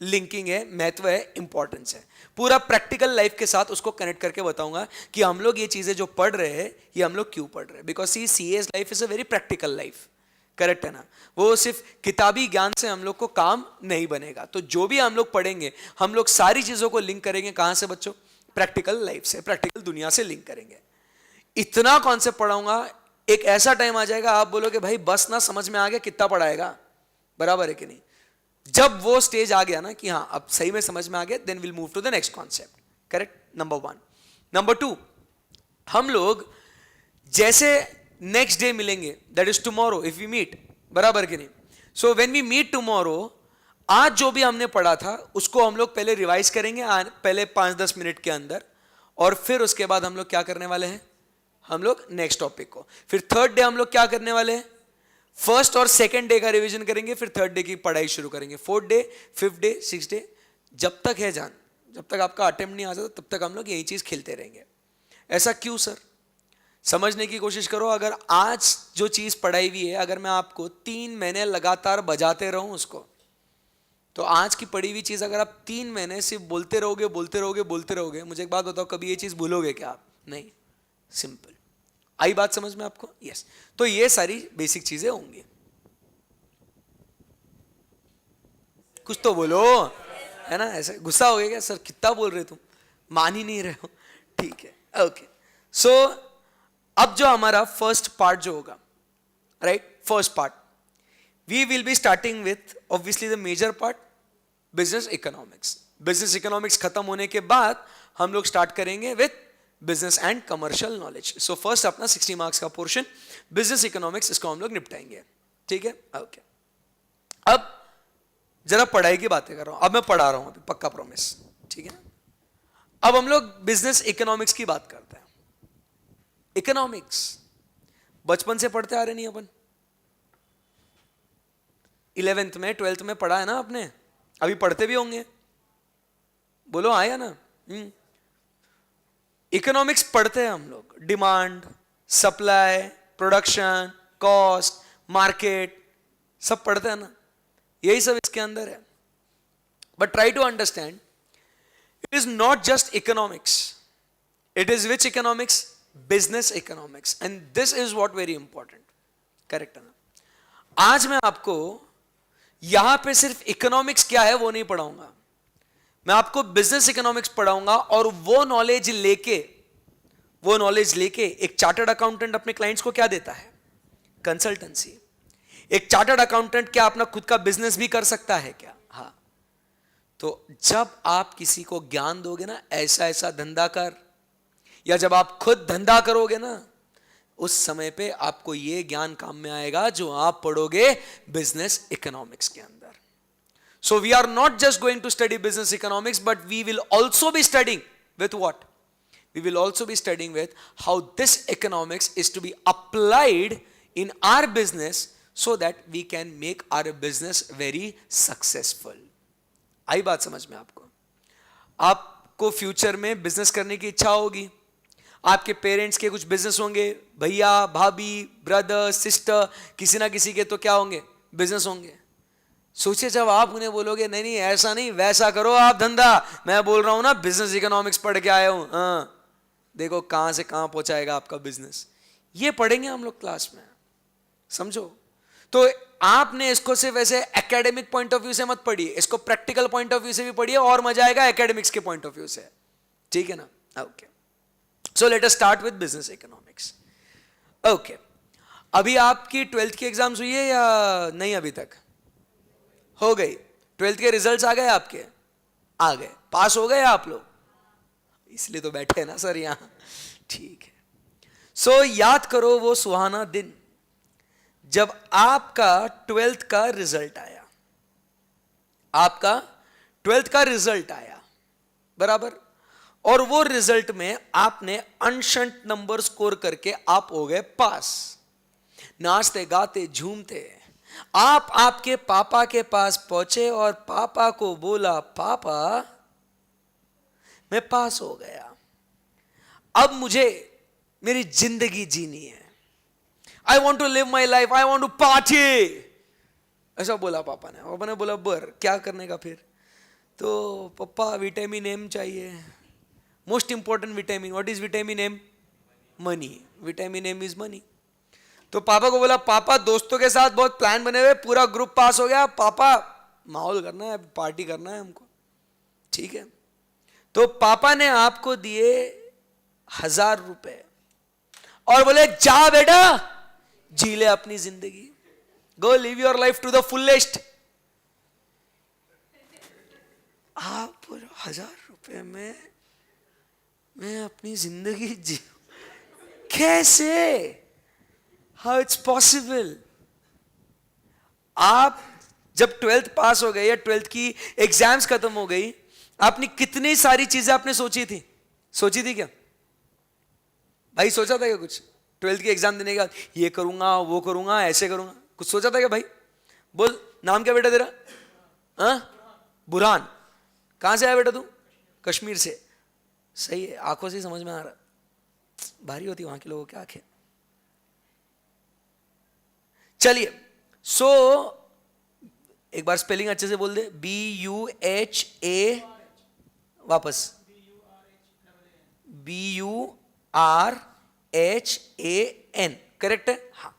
लिंकिंग है, महत्व है, इंपॉर्टेंस है, पूरा प्रैक्टिकल लाइफ के साथ उसको कनेक्ट करके बताऊंगा कि हम लोग ये चीजें जो पढ़ रहे हैं ये हम लोग क्यों पढ़ रहे हैं। Because CS life is a very practical life. Correct है ना? वो सिर्फ किताबी ज्ञान से हम लोग को काम नहीं बनेगा। तो जो भी हम लोग पढ़ेंगे, हम लोग सारी चीजों को लिंक करेंगे। कहां से बच्चों? प्रैक्टिकल लाइफ से, प्रैक्टिकल दुनिया से लिंक करेंगे। इतना कॉन्सेप्ट पढ़ाऊंगा, एक ऐसा टाइम आ जाएगा आप बोलोगे भाई बस ना, समझ में आ गया, कितना पढ़ाएगा? बराबर है कि नहीं? जब वो स्टेज आ गया ना कि हाँ अब सही में समझ में आ गया, then will move to the next concept. Correct? Number 1। Number 2, हम लोग जैसे नेक्स्ट डे मिलेंगे, that is tomorrow if we meet, बराबर कि नहीं? So when we meet tomorrow, आज जो भी हमने पढ़ा था उसको हम लोग पहले रिवाइज करेंगे, पहले 5-10 मिनट के अंदर, और फिर उसके बाद हम लोग क्या करने वाले हैं? हम लोग नेक्स्ट टॉपिक को, फिर थर्ड डे हम लोग क्या करने वाले हैं? फर्स्ट और सेकंड डे का रिवीजन करेंगे, फिर थर्ड डे की पढ़ाई शुरू करेंगे। Fourth day, fifth day, six day, जब तक है जान, जब तक आपका अटेम्प्ट नहीं आ जाता तब तक हम लोग यही चीज खेलते रहेंगे। ऐसा क्यों सर? समझने की कोशिश करो। अगर आज जो चीज पढ़ाई हुई है, अगर मैं आपको 3 महीने लगातार बजाते रहूं उसको, तो आज की पढ़ी हुई चीज अगर आप 3 महीने सिर्फ बोलते रहोगे बोलते रहोगे बोलते रहोगे, मुझे एक बात बताओ, कभी ये चीज भूलोगे क्या आप? नहीं। सिंपल। आई बात समझ में आपको? यस। तो ये सारी बेसिक चीजें होंगी। कुछ तो बोलो, है ना? ऐसे गुस्सा हो गया क्या सर? कितना बोल रहे तुम, मान ही नहीं रहे हो? ठीक है, ओके। सो अब जो हमारा फर्स्ट पार्ट जो होगा, right, first part, we will be starting with obviously the major part, business economics. Business economics खत्म होने के बाद हम लोग स्टार्ट करेंगे with business and commercial knowledge. So first अपना 60 मार्क्स का पोर्शन बिजनेस इकोनॉमिक्स, इसको हम लोग निपटाएंगे। ठीक है, ओके। अब जरा पढ़ाई की बातें कर रहा हूं, अब मैं पढ़ा रहा हूं अभी, पक्का प्रॉमिस, ठीक है ना? अब हम लोग बिजनेस इकोनॉमिक्स की बात करते हैं। इकोनॉमिक्स बचपन से पढ़ते आ रहे नहीं अपन? 11th में 12th में पढ़ा है ना आपने? अभी पढ़ते भी होंगे, बोलो आया ना? इकोनॉमिक्स पढ़ते हैं हम लोग, demand, supply, production, cost, market, सब पढ़ते हैं ना? यही सब इसके अंदर है। But try to understand, it is not just economics, it is which economics? Business economics. And this is what very important, correct है ना? आज मैं आपको यहां पे सिर्फ इकोनॉमिक्स क्या है वो नहीं पढ़ाऊंगा, मैं आपको बिजनेस इकोनॉमिक्स पढ़ाऊंगा। और वो नॉलेज लेके एक चार्टर्ड अकाउंटेंट अपने क्लाइंट्स को क्या देता है? कंसल्टेंसी। एक चार्टर्ड अकाउंटेंट क्या अपना खुद का बिजनेस भी कर सकता है क्या? हाँ। तो जब आप किसी को ज्ञान दोगे ना, ऐसा ऐसा धंधा कर, या जब आप खुद धंधा करोगे ना, उस समय पे आपको यह ज्ञान काम में आएगा जो आप पढ़ोगे बिजनेस इकोनॉमिक्स के अंदर। So we are not just going to study business economics, but we will also be studying with what? We will also be studying with how this economics is to be applied in our business so that we can make our business very successful. आई बात समझ में आपको? आपको future में business करने की इच्छा होगी, आपके पेरेंट्स के कुछ बिजनेस होंगे, भैया भाभी ब्रदर सिस्टर किसी ना किसी के तो क्या होंगे? बिजनेस होंगे। सोचिए जब आप उन्हें बोलोगे नहीं नहीं ऐसा नहीं वैसा करो आप धंधा, मैं बोल रहा हूं ना बिजनेस इकोनॉमिक्स पढ़ के आया हूं, हाँ देखो कहां से कहां पहुंचाएगा आपका बिजनेस। ये पढ़ेंगे हम लोग क्लास में, समझो। तो आपने इसको सिर्फ ऐसे एकेडमिक पॉइंट ऑफ व्यू से मत पढ़िए, इसको प्रैक्टिकल पॉइंट ऑफ व्यू से भी पढ़िए और मजा आएगा एकेडमिक्स के पॉइंट ऑफ व्यू से, ठीक है ना? Okay, so let us start with business economics. Okay, अभी आपकी 12th की एग्जाम्स हुई है या नहीं? अभी तक हो गई। 12th के रिजल्ट्स आ गए आपके? आ गए। पास हो गए आप लोग? इसलिए तो बैठे हैं ना सर यहां, ठीक है। सो याद करो वो सुहाना दिन जब आपका 12th का रिजल्ट आया, आपका 12th का रिजल्ट आया, बराबर? और वो रिजल्ट में आपने अनशंट नंबर स्कोर करके आप हो गए पास। नाचते गाते झूमते आप आपके पापा के पास पहुंचे और पापा को बोला, पापा मैं पास हो गया, अब मुझे मेरी जिंदगी जीनी है, I want to live my life, I want to party, ऐसा बोला पापा ने। पापा ने बोला बर क्या करने का फिर? तो पापा विटामिन एम चाहिए, most important vitamin. What is vitamin M? Money. Vitamin M is money. तो पापा को बोला, पापा दोस्तों के साथ बहुत प्लान बने हुए, पूरा ग्रुप पास हो गया, पापा माहौल करना है, पार्टी करना है हमको, ठीक है? तो पापा ने आपको दिए 1000 रुपए और बोले जा बेटा जी ले अपनी जिंदगी, go live your life to the fullest. आप 1000 रुपए में मैं अपनी जिंदगी जी, कैसे? How it's possible? आप जब 12th पास हो गए या 12th की एग्जाम्स खत्म हो गई, आपने कितनी सारी चीजें आपने सोची थी? सोची थी क्या भाई? सोचा था क्या कुछ? 12th की एग्जाम देने के बाद ये करूंगा वो करूंगा ऐसे करूंगा, कुछ सोचा था क्या भाई? बोल, नाम क्या बेटा तेरा? हाँ, बुरहान। कहां से आया बेटा तू? कश्मीर से। सही है, आंखों से ही समझ में आ रहा। भारी होती वहां के लोगों की आंखें। चलिए, सो एक बार स्पेलिंग अच्छे से बोल दे। BUHA, वापस BURHAN, करेक्ट है? हाँ।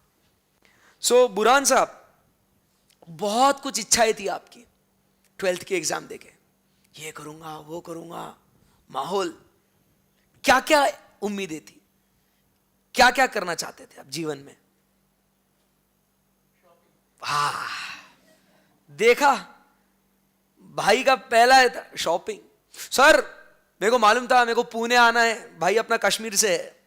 सो बुरहान साहब, बहुत कुछ इच्छाएं थी आपकी 12th के एग्जाम देके, ये करूंगा वो करूंगा, माहौल, क्या क्या उम्मीदें थी, क्या क्या करना चाहते थे आप जीवन में? हाँ, देखा भाई का पहला था शॉपिंग। सर मेरे को मालूम था मेरे को पुणे आना है, भाई अपना कश्मीर से है।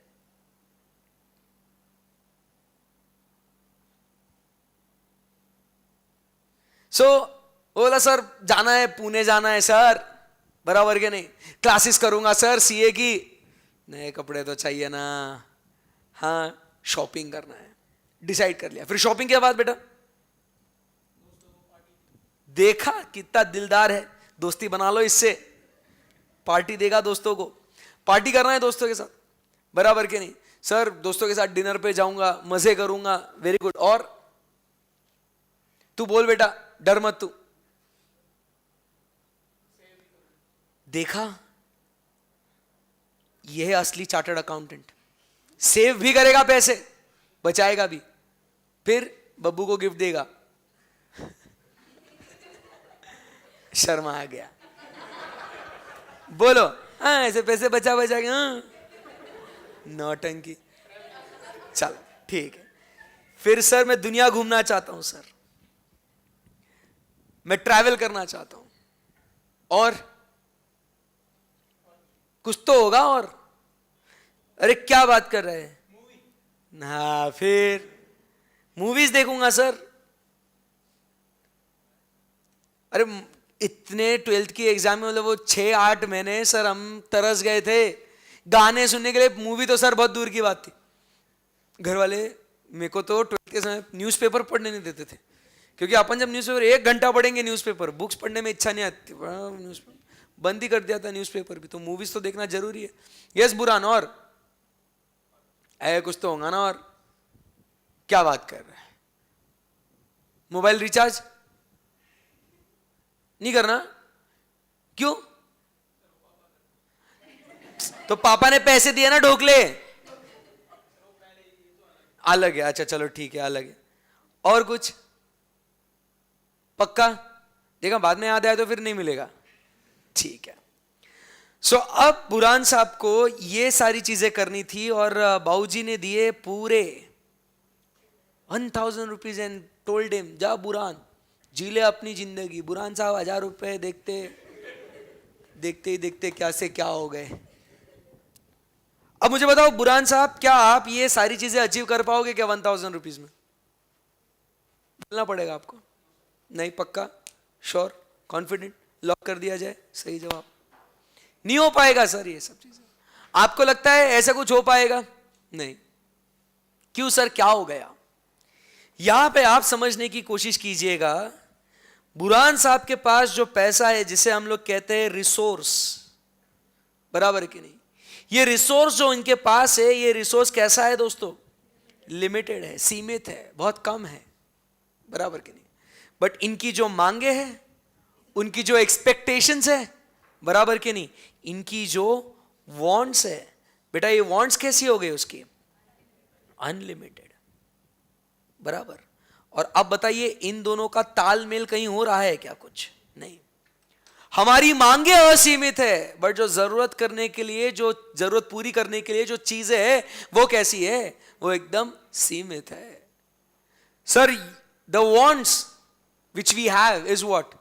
बोला सर जाना है, पुणे जाना है सर, बराबर के नहीं, क्लासेस करूंगा सर सीए की, नए कपड़े तो चाहिए ना, हाँ शॉपिंग करना है, डिसाइड कर लिया। फिर शॉपिंग के बाद बेटा देखा कितना दिलदार है, दोस्ती बना लो इससे, पार्टी देगा दोस्तों को, पार्टी करना है दोस्तों के साथ, बराबर के नहीं? सर दोस्तों के साथ डिनर पे जाऊंगा, मजे करूंगा, वेरी गुड। और तू बोल बेटा, डर मत तू। देखा, यह है असली चार्टर्ड अकाउंटेंट, सेव भी करेगा पैसे, बचाएगा भी, फिर बब्बू को गिफ्ट देगा। शर्मा आ गया, बोलो हाँ ऐसे पैसे बचा बचा के, हाँ नौटंकी। चलो ठीक है। फिर सर मैं दुनिया घूमना चाहता हूं सर, मैं ट्रैवल करना चाहता हूं, और कुछ तो होगा। और अरे क्या बात कर रहे हैं? ना, फिर मूवीज देखूंगा सर। अरे इतने 12th की एग्जाम में, मतलब वो 6-8 महीने सर हम तरस गए थे गाने सुनने के लिए, मूवी तो सर बहुत दूर की बात थी। घर वाले मेरे को तो 12th के समय न्यूज़पेपर पढ़ने नहीं देते थे, क्योंकि अपन जब न्यूज़पेपर 1 घंटा पढ़ेंगे न्यूज़पेपर, बुक्स पढ़ने में इच्छा नहीं आती, न्यूज़पेपर बंद ही कर दिया था न्यूज़पेपर भी। तो मूवीज तो देखना जरूरी है। यस बुरहान, और कुछ तो होगा ना? और क्या बात कर रहे हैं? मोबाइल रिचार्ज नहीं करना? क्यों? तो पापा ने पैसे दिए ना ढोकले, अलग है। अच्छा चलो ठीक है, अलग है। और कुछ पक्का? देखा बाद में याद आया तो फिर नहीं मिलेगा, ठीक है। सो अब बुरहान साहब को ये सारी चीजें करनी थी, और बाबूजी ने दिए पूरे 1000 रुपीज एंड टोल्ड हिम, जा बुरहान जी ले अपनी जिंदगी। बुरहान साहब 1000 रुपए देखते देखते ही देखते क्या से क्या हो गए। अब मुझे बताओ बुरहान साहब, क्या आप ये सारी चीजें अचीव कर पाओगे क्या 1000 रुपीज में? बोलना पड़ेगा आपको। नहीं? पक्का? श्योर? कॉन्फिडेंट? लॉक कर दिया जाए सही जवाब? नहीं हो पाएगा सर ये सब चीजें। आपको लगता है ऐसा कुछ हो पाएगा? नहीं। क्यों सर, क्या हो गया? यहां पे आप समझने की कोशिश कीजिएगा। बुरहान साहब के पास जो पैसा है, जिसे हम लोग कहते हैं रिसोर्स, बराबर कि नहीं? ये रिसोर्स जो इनके पास है, ये रिसोर्स कैसा है दोस्तों? लिमिटेड है, सीमित है, बहुत कम है, बराबर कि नहीं? बट इनकी जो मांगे हैं, उनकी जो एक्सपेक्टेशंस है, बराबर कि नहीं? इनकी जो वांट्स है, बेटा ये वांट्स कैसी हो गई उसकी? अनलिमिटेड, बराबर। और अब बताइए इन दोनों का तालमेल कहीं हो रहा है क्या? कुछ नहीं। हमारी मांगे असीमित है, बट जो जरूरत करने के लिए, जो जरूरत पूरी करने के लिए जो चीजें है, वो कैसी है? वो एकदम सीमित है। Sir the wants which we have is what?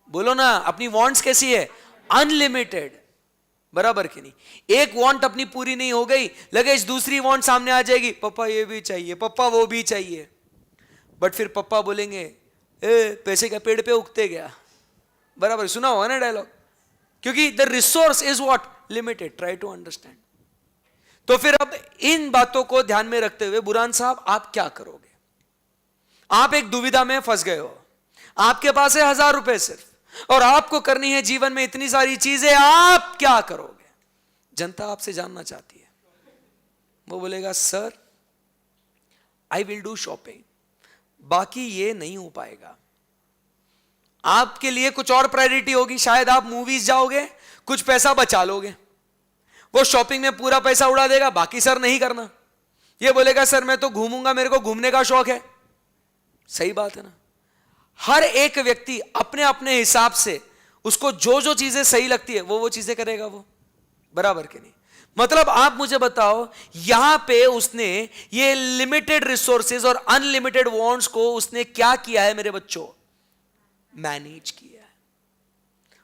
बोलो ना, अपनी वांट्स कैसी है? अनलिमिटेड, बराबर कि नहीं? एक वांट अपनी पूरी नहीं हो गई, लगे दूसरी वांट सामने आ जाएगी, पापा ये भी चाहिए, पापा वो भी चाहिए। बट फिर पापा बोलेंगे ए पैसे क्या पेड़ पे उगते गया, बराबर? सुना होगा ना डायलॉग? क्योंकि the resource is what? Limited. Try to understand. तो फिर अब इन बातों को ध्यान में रखते हुए बुरहान साहब आप क्या करोगे? आप एक दुविधा में फंस गए हो, आपके पास है 1000 रुपए सिर्फ, और आपको करनी है जीवन में इतनी सारी चीजें, आप क्या करोगे? जनता आपसे जानना चाहती है। वो बोलेगा sir I will do shopping, बाकी ये नहीं हो पाएगा। आपके लिए कुछ और प्रायोरिटी होगी, शायद आप मूवीज जाओगे, कुछ पैसा बचा लोगे, वो शॉपिंग में पूरा पैसा उड़ा देगा, बाकी सर नहीं करना। ये बोलेगा सर मैं तो घूमूंगा, मेरे को घूमने का शौक है। सही बात है ना? हर एक व्यक्ति अपने अपने हिसाब से उसको जो जो चीजें सही लगती है वो चीजें करेगा, वो बराबर के नहीं। मतलब आप मुझे बताओ, यहां पे उसने ये लिमिटेड रिसोर्सेज और अनलिमिटेड वांट्स को उसने क्या किया है मेरे बच्चों? मैनेज किया है।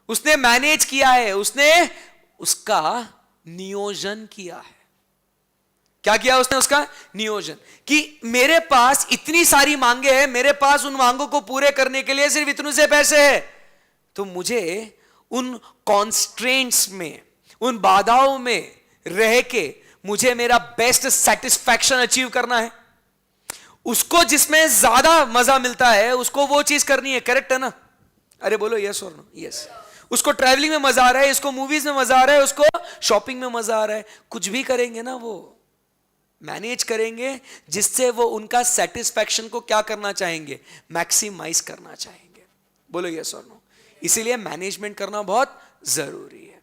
उसने मैनेज किया है, उसने उसका नियोजन किया है। क्या किया उसने? उसका नियोजन, कि मेरे पास इतनी सारी मांगे हैं, मेरे पास उन मांगों को पूरे करने के लिए सिर्फ इतने से पैसे हैं, तो मुझे उन कॉन्स्ट्रेंट्स में, उन बाधाओं में रह के मुझे मेरा बेस्ट सेटिस्फैक्शन अचीव करना है। उसको जिसमें ज्यादा मजा मिलता है उसको वो चीज करनी है। करेक्ट है ना? अरे बोलो यस और नो? यस। उसको ट्रैवलिंग में मजा आ रहा है, इसको मूवीज में मजा आ रहा है, उसको शॉपिंग में मजा आ रहा है। कुछ भी करेंगे ना, वो मैनेज करेंगे जिससे वो उनका सेटिस्फैक्शन को क्या करना चाहेंगे? मैक्सिमाइज करना चाहेंगे। बोलो यस और नो? इसीलिए मैनेजमेंट करना बहुत जरूरी है।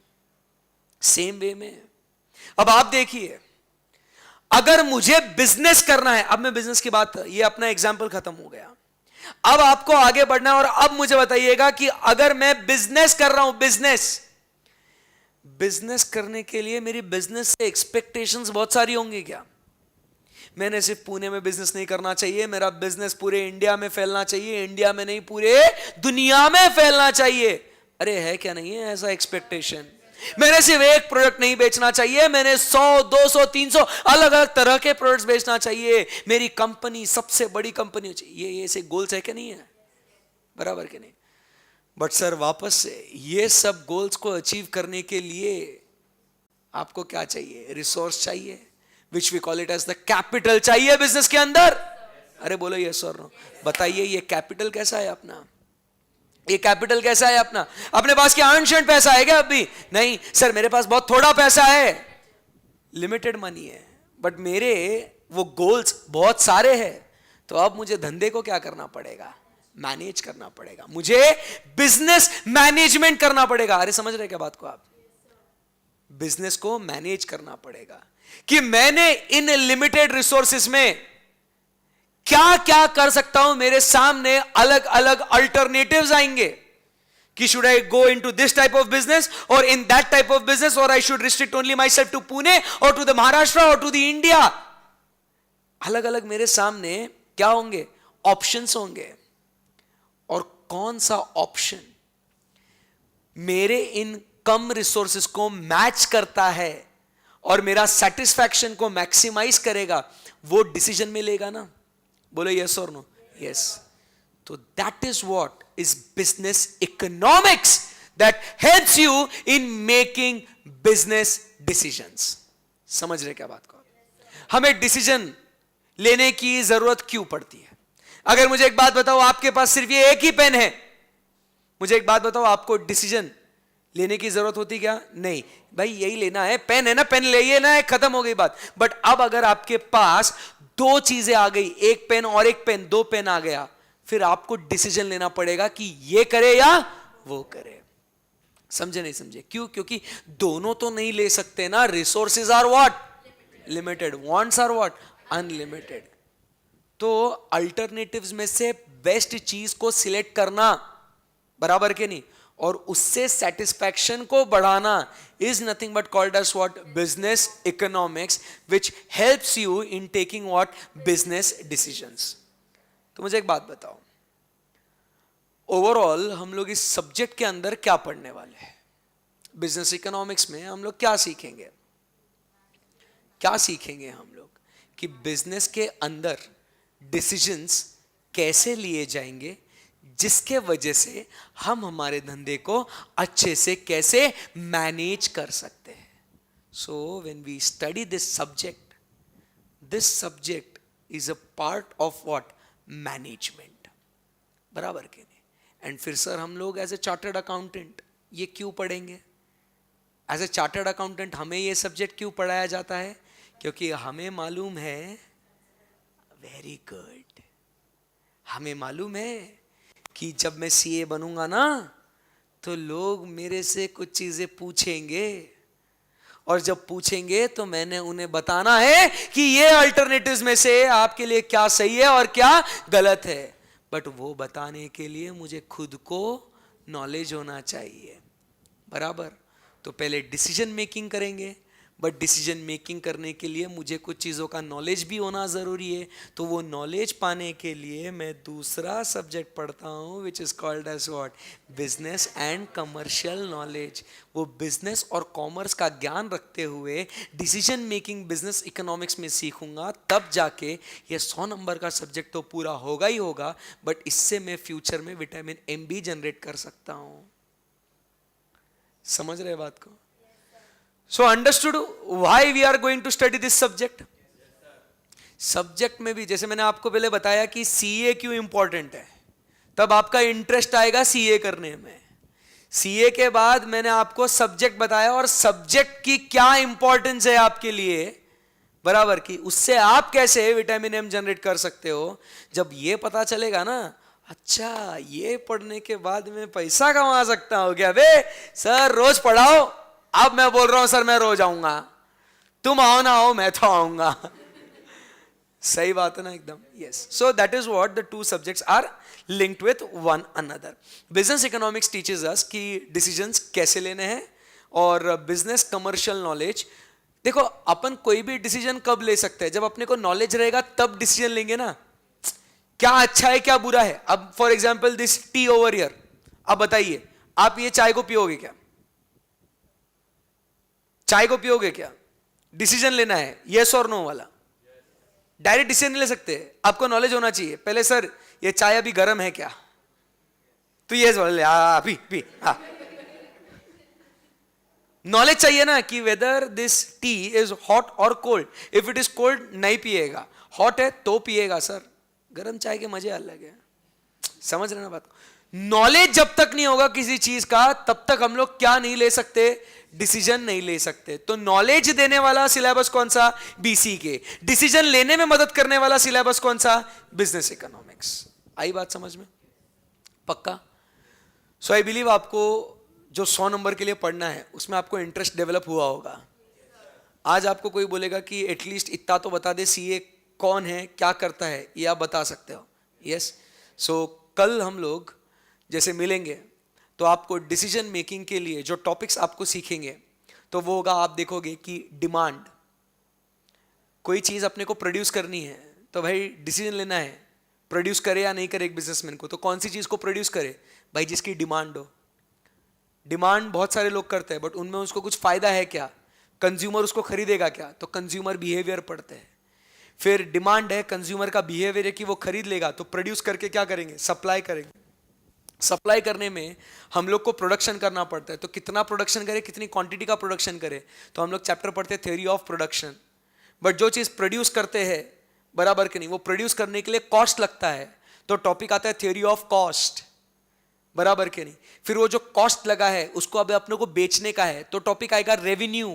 सेम वे में अब आप देखिए, अगर मुझे बिजनेस करना है, अब मैं बिजनेस की बात, ये अपना एग्जांपल खत्म हो गया, अब आपको आगे बढ़ना है। और अब मुझे बताइएगा कि अगर मैं बिजनेस कर रहा हूं, बिजनेस करने के लिए मेरी बिजनेस से एक्सपेक्टेशंस बहुत सारी होंगी क्या? मैंने सिर्फ पुणे में बिजनेस नहीं करना चाहिए, मेरा बिजनेस पूरे इंडिया में फैलना चाहिए, इंडिया में नहीं पूरे दुनिया में फैलना चाहिए। अरे है क्या नहीं है ऐसा एक्सपेक्टेशन? मैंने सिर्फ एक प्रोडक्ट नहीं बेचना चाहिए, मैंने 100, 200, 300 अलग अलग तरह के प्रोडक्ट्स बेचना चाहिए। मेरी कंपनी सबसे बड़ी कंपनी हो चाहिए। ये ऐसे गोल्स है कि नहीं है? बराबर के नहीं? बट सर वापस से ये सब गोल्स को अचीव करने के लिए आपको क्या चाहिए? रिसोर्स चाहिए, which we call it as the capital चाहिए बिजनेस के अंदर। अरे बोलो यस और नो? बताइए ये कैपिटल कैसा है अपना? ये कैपिटल कैसा है अपना? अपने पास क्या अनशंट पैसा है क्या? अभी नहीं सर, मेरे पास बहुत थोड़ा पैसा है, लिमिटेड मनी है, बट मेरे वो गोल्स बहुत सारे हैं। तो अब मुझे धंधे को क्या करना पड़ेगा? मैनेज करना पड़ेगा, मुझे बिजनेस मैनेजमेंट करना पड़ेगा। अरे समझ रहे क्या बात को आप? बिजनेस को मैनेज करना पड़ेगा कि मैंने इन लिमिटेड रिसोर्सेस में क्या क्या कर सकता हूं। मेरे सामने अलग अलग अल्टरनेटिव्स आएंगे कि should I go into this type of business और in that type of business, और I should restrict only myself to Pune और टू द महाराष्ट्र और टू द इंडिया। अलग अलग मेरे सामने क्या होंगे? ऑप्शंस होंगे। और कौन सा ऑप्शन मेरे इन कम रिसोर्सेस को मैच करता है और मेरा सेटिस्फैक्शन को मैक्सिमाइज करेगा, वो डिसीजन में लेगा ना। बोलो यस और नो? यस। तो that is what is business economics that helps you in making business decisions. समझ रहे क्या बात को? हमें डिसीजन लेने की जरूरत क्यों पड़ती है? अगर मुझे एक बात बताओ, आपके पास सिर्फ ये एक ही पेन है, मुझे एक बात बताओ, आपको डिसीजन लेने की जरूरत होती क्या? नहीं भाई, यही लेना है, पेन है ना, पेन ले ना है, खत्म हो गई बात। बट अब अगर आपके पास दो चीजें आ गई, एक पेन और एक पेन, दो पेन आ गया, फिर आपको डिसीजन लेना पड़ेगा कि ये करे या वो करे। समझे नहीं समझे? क्यों? क्योंकि दोनों तो नहीं ले सकते ना। Resources are what? Limited. Wants are what? Unlimited. तो अल्टरनेटिव्स में से बेस्ट चीज को सिलेक्ट करना, बराबर के नहीं, और उससे सेटिस्फैक्शन को बढ़ाना is nothing but called as what? Business economics, which helps you in taking what? Business decisions. तो मुझे एक बात बताओ, ओवरऑल हम लोग इस सब्जेक्ट के अंदर क्या पढ़ने वाले हैं? बिजनेस इकोनॉमिक्स में हम लोग क्या सीखेंगे? क्या सीखेंगे हम लोग? कि बिजनेस के अंदर डिसीजंस कैसे लिए जाएंगे जिसके वजह से हम हमारे धंधे को अच्छे से कैसे मैनेज कर सकते हैं। So when we study this subject is a part of what? Management, बराबर के नहीं? एंड फिर सर हम लोग एज ए चार्टर्ड अकाउंटेंट ये क्यों पढ़ेंगे? एज ए चार्टर्ड अकाउंटेंट हमें ये सब्जेक्ट क्यों पढ़ाया जाता है? क्योंकि हमें मालूम है, वेरी गुड, हमें मालूम है कि जब मैं सीए बनूंगा ना तो लोग मेरे से कुछ चीजें पूछेंगे, और जब पूछेंगे तो मैंने उन्हें बताना है कि ये अल्टरनेटिव्स में से आपके लिए क्या सही है और क्या गलत है। बट वो बताने के लिए मुझे खुद को नॉलेज होना चाहिए, बराबर? तो पहले डिसीजन मेकिंग करेंगे, बट डिसीजन मेकिंग करने के लिए मुझे कुछ चीज़ों का नॉलेज भी होना ज़रूरी है। तो वो नॉलेज पाने के लिए मैं दूसरा सब्जेक्ट पढ़ता हूँ which is called as what? Business and commercial knowledge. वो बिजनेस और कॉमर्स का ज्ञान रखते हुए डिसीजन मेकिंग बिजनेस इकोनॉमिक्स में सीखूंगा, तब जाके ये 100 नंबर का सब्जेक्ट तो पूरा होगा ही होगा, बट इससे मैं फ्यूचर में विटामिन एम भी जनरेट कर सकता हूँ। समझ रहे बात को? So understood why we are going to study this subject? Subject में भी जैसे मैंने आपको पहले बताया कि सीए क्यों इंपॉर्टेंट है, तब आपका इंटरेस्ट आएगा सीए करने में। सीए के बाद मैंने आपको सब्जेक्ट बताया और सब्जेक्ट की क्या इंपॉर्टेंस है आपके लिए, बराबर की, उससे आप कैसे विटामिन एम जनरेट कर सकते हो। जब ये पता चलेगा ना, अच्छा ये पढ़ने के बाद मैं पैसा कमा सकता हूं क्या? बे सर रोज पढ़ाओ, अब मैं बोल रहा हूं सर मैं रोज आऊंगा, तुम आओ ना आओ मैं तो आऊंगा। सही बात है ना एकदम? Yes. So that is what the two subjects are linked with one another. Business economics teaches us कि डिसीजंस कैसे लेने हैं, और बिजनेस कमर्शियल नॉलेज। देखो अपन कोई भी डिसीजन कब ले सकते हैं? जब अपने को नॉलेज रहेगा तब डिसीजन लेंगे ना, क्या अच्छा है क्या बुरा है। अब for example this T over here, अब बताइए आप ये चाय को पियोगे क्या? चाय को पियोगे क्या? डिसीजन लेना है यस और नो वाला, डायरेक्ट डिसीजन नहीं ले सकते, आपको नॉलेज होना चाहिए पहले। सर ये चाय अभी गर्म है क्या? तो यस बोले पी पी। नॉलेज चाहिए ना कि whether this tea is hot और cold. If it is cold नहीं पिएगा, हॉट है तो पिएगा। सर गर्म चाय के मजे अलग है, समझ रहे ना बात को? नॉलेज जब तक नहीं होगा किसी चीज का, तब तक हम लोग क्या नहीं ले सकते? डिसीजन नहीं ले सकते। तो नॉलेज देने वाला सिलेबस कौन सा? बीसी के। डिसीजन लेने में मदद करने वाला सिलेबस कौन सा? Business economics. आई बात समझ में? पक्का? सो आई बिलीव आपको जो 100 नंबर के लिए पढ़ना है उसमें आपको इंटरेस्ट डेवलप हुआ होगा। आज आपको कोई बोलेगा कि एटलीस्ट इतना तो बता दे सीए कौन है, क्या करता है, ये आप बता सकते हो। यस। सो कल हम लोग जैसे मिलेंगे तो आपको डिसीजन मेकिंग के लिए जो टॉपिक्स आपको सीखेंगे तो वो होगा, आप देखोगे कि डिमांड। कोई चीज़ अपने को प्रोड्यूस करनी है तो भाई डिसीजन लेना है, प्रोड्यूस करे या नहीं करे एक बिजनेसमैन को। तो कौन सी चीज़ को प्रोड्यूस करे? भाई जिसकी डिमांड हो। डिमांड बहुत सारे लोग करते हैं, बट उनमें उसको कुछ फायदा है क्या? कंज्यूमर उसको खरीदेगा क्या? तो कंज्यूमर बिहेवियर पढ़ते हैं। फिर डिमांड है, कंज्यूमर का बिहेवियर है कि वो खरीद लेगा, तो प्रोड्यूस करके क्या करेंगे? सप्लाई करेंगे। सप्लाई करने में हम लोग को प्रोडक्शन करना पड़ता है, तो कितना प्रोडक्शन करे, कितनी क्वांटिटी का प्रोडक्शन करे, तो हम लोग चैप्टर पढ़ते हैं थ्योरी ऑफ प्रोडक्शन। बट जो चीज़ प्रोड्यूस करते हैं, बराबर कि नहीं, वो प्रोड्यूस करने के लिए कॉस्ट लगता है, तो टॉपिक आता है थ्योरी ऑफ कॉस्ट, बराबर के नहीं। फिर वो जो कॉस्ट लगा है उसको अब अपने को बेचने का है, तो टॉपिक आएगा रेवेन्यू,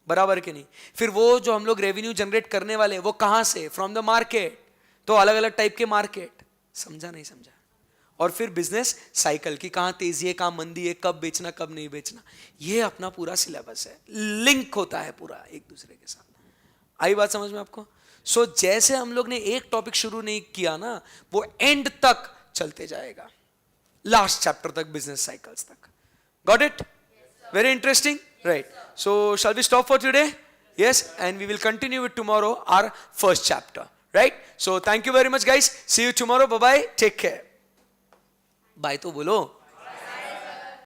बराबर के नहीं। फिर वो जो हम लोग रेवेन्यू जनरेट करने वाले वो कहां से? From the market. तो अलग अलग टाइप के मार्केट, समझा नहीं समझा? और फिर बिजनेस साइकिल की कहां तेजी है, कहां मंदी है, कब बेचना कब नहीं बेचना, ये अपना पूरा सिलेबस है, लिंक होता है पूरा एक दूसरे के साथ। आई बात समझ में आपको? सो जैसे हम लोग ने एक टॉपिक शुरू नहीं किया ना, वो एंड तक चलते जाएगा, लास्ट चैप्टर तक, बिजनेस साइकिल्स तक। Got it? Very interesting, right? So shall we stop for today? Yes, and we will continue with tomorrow our first chapter, right? So thank you very much guys, see you tomorrow, bye bye, take care. Bye तो बोलो।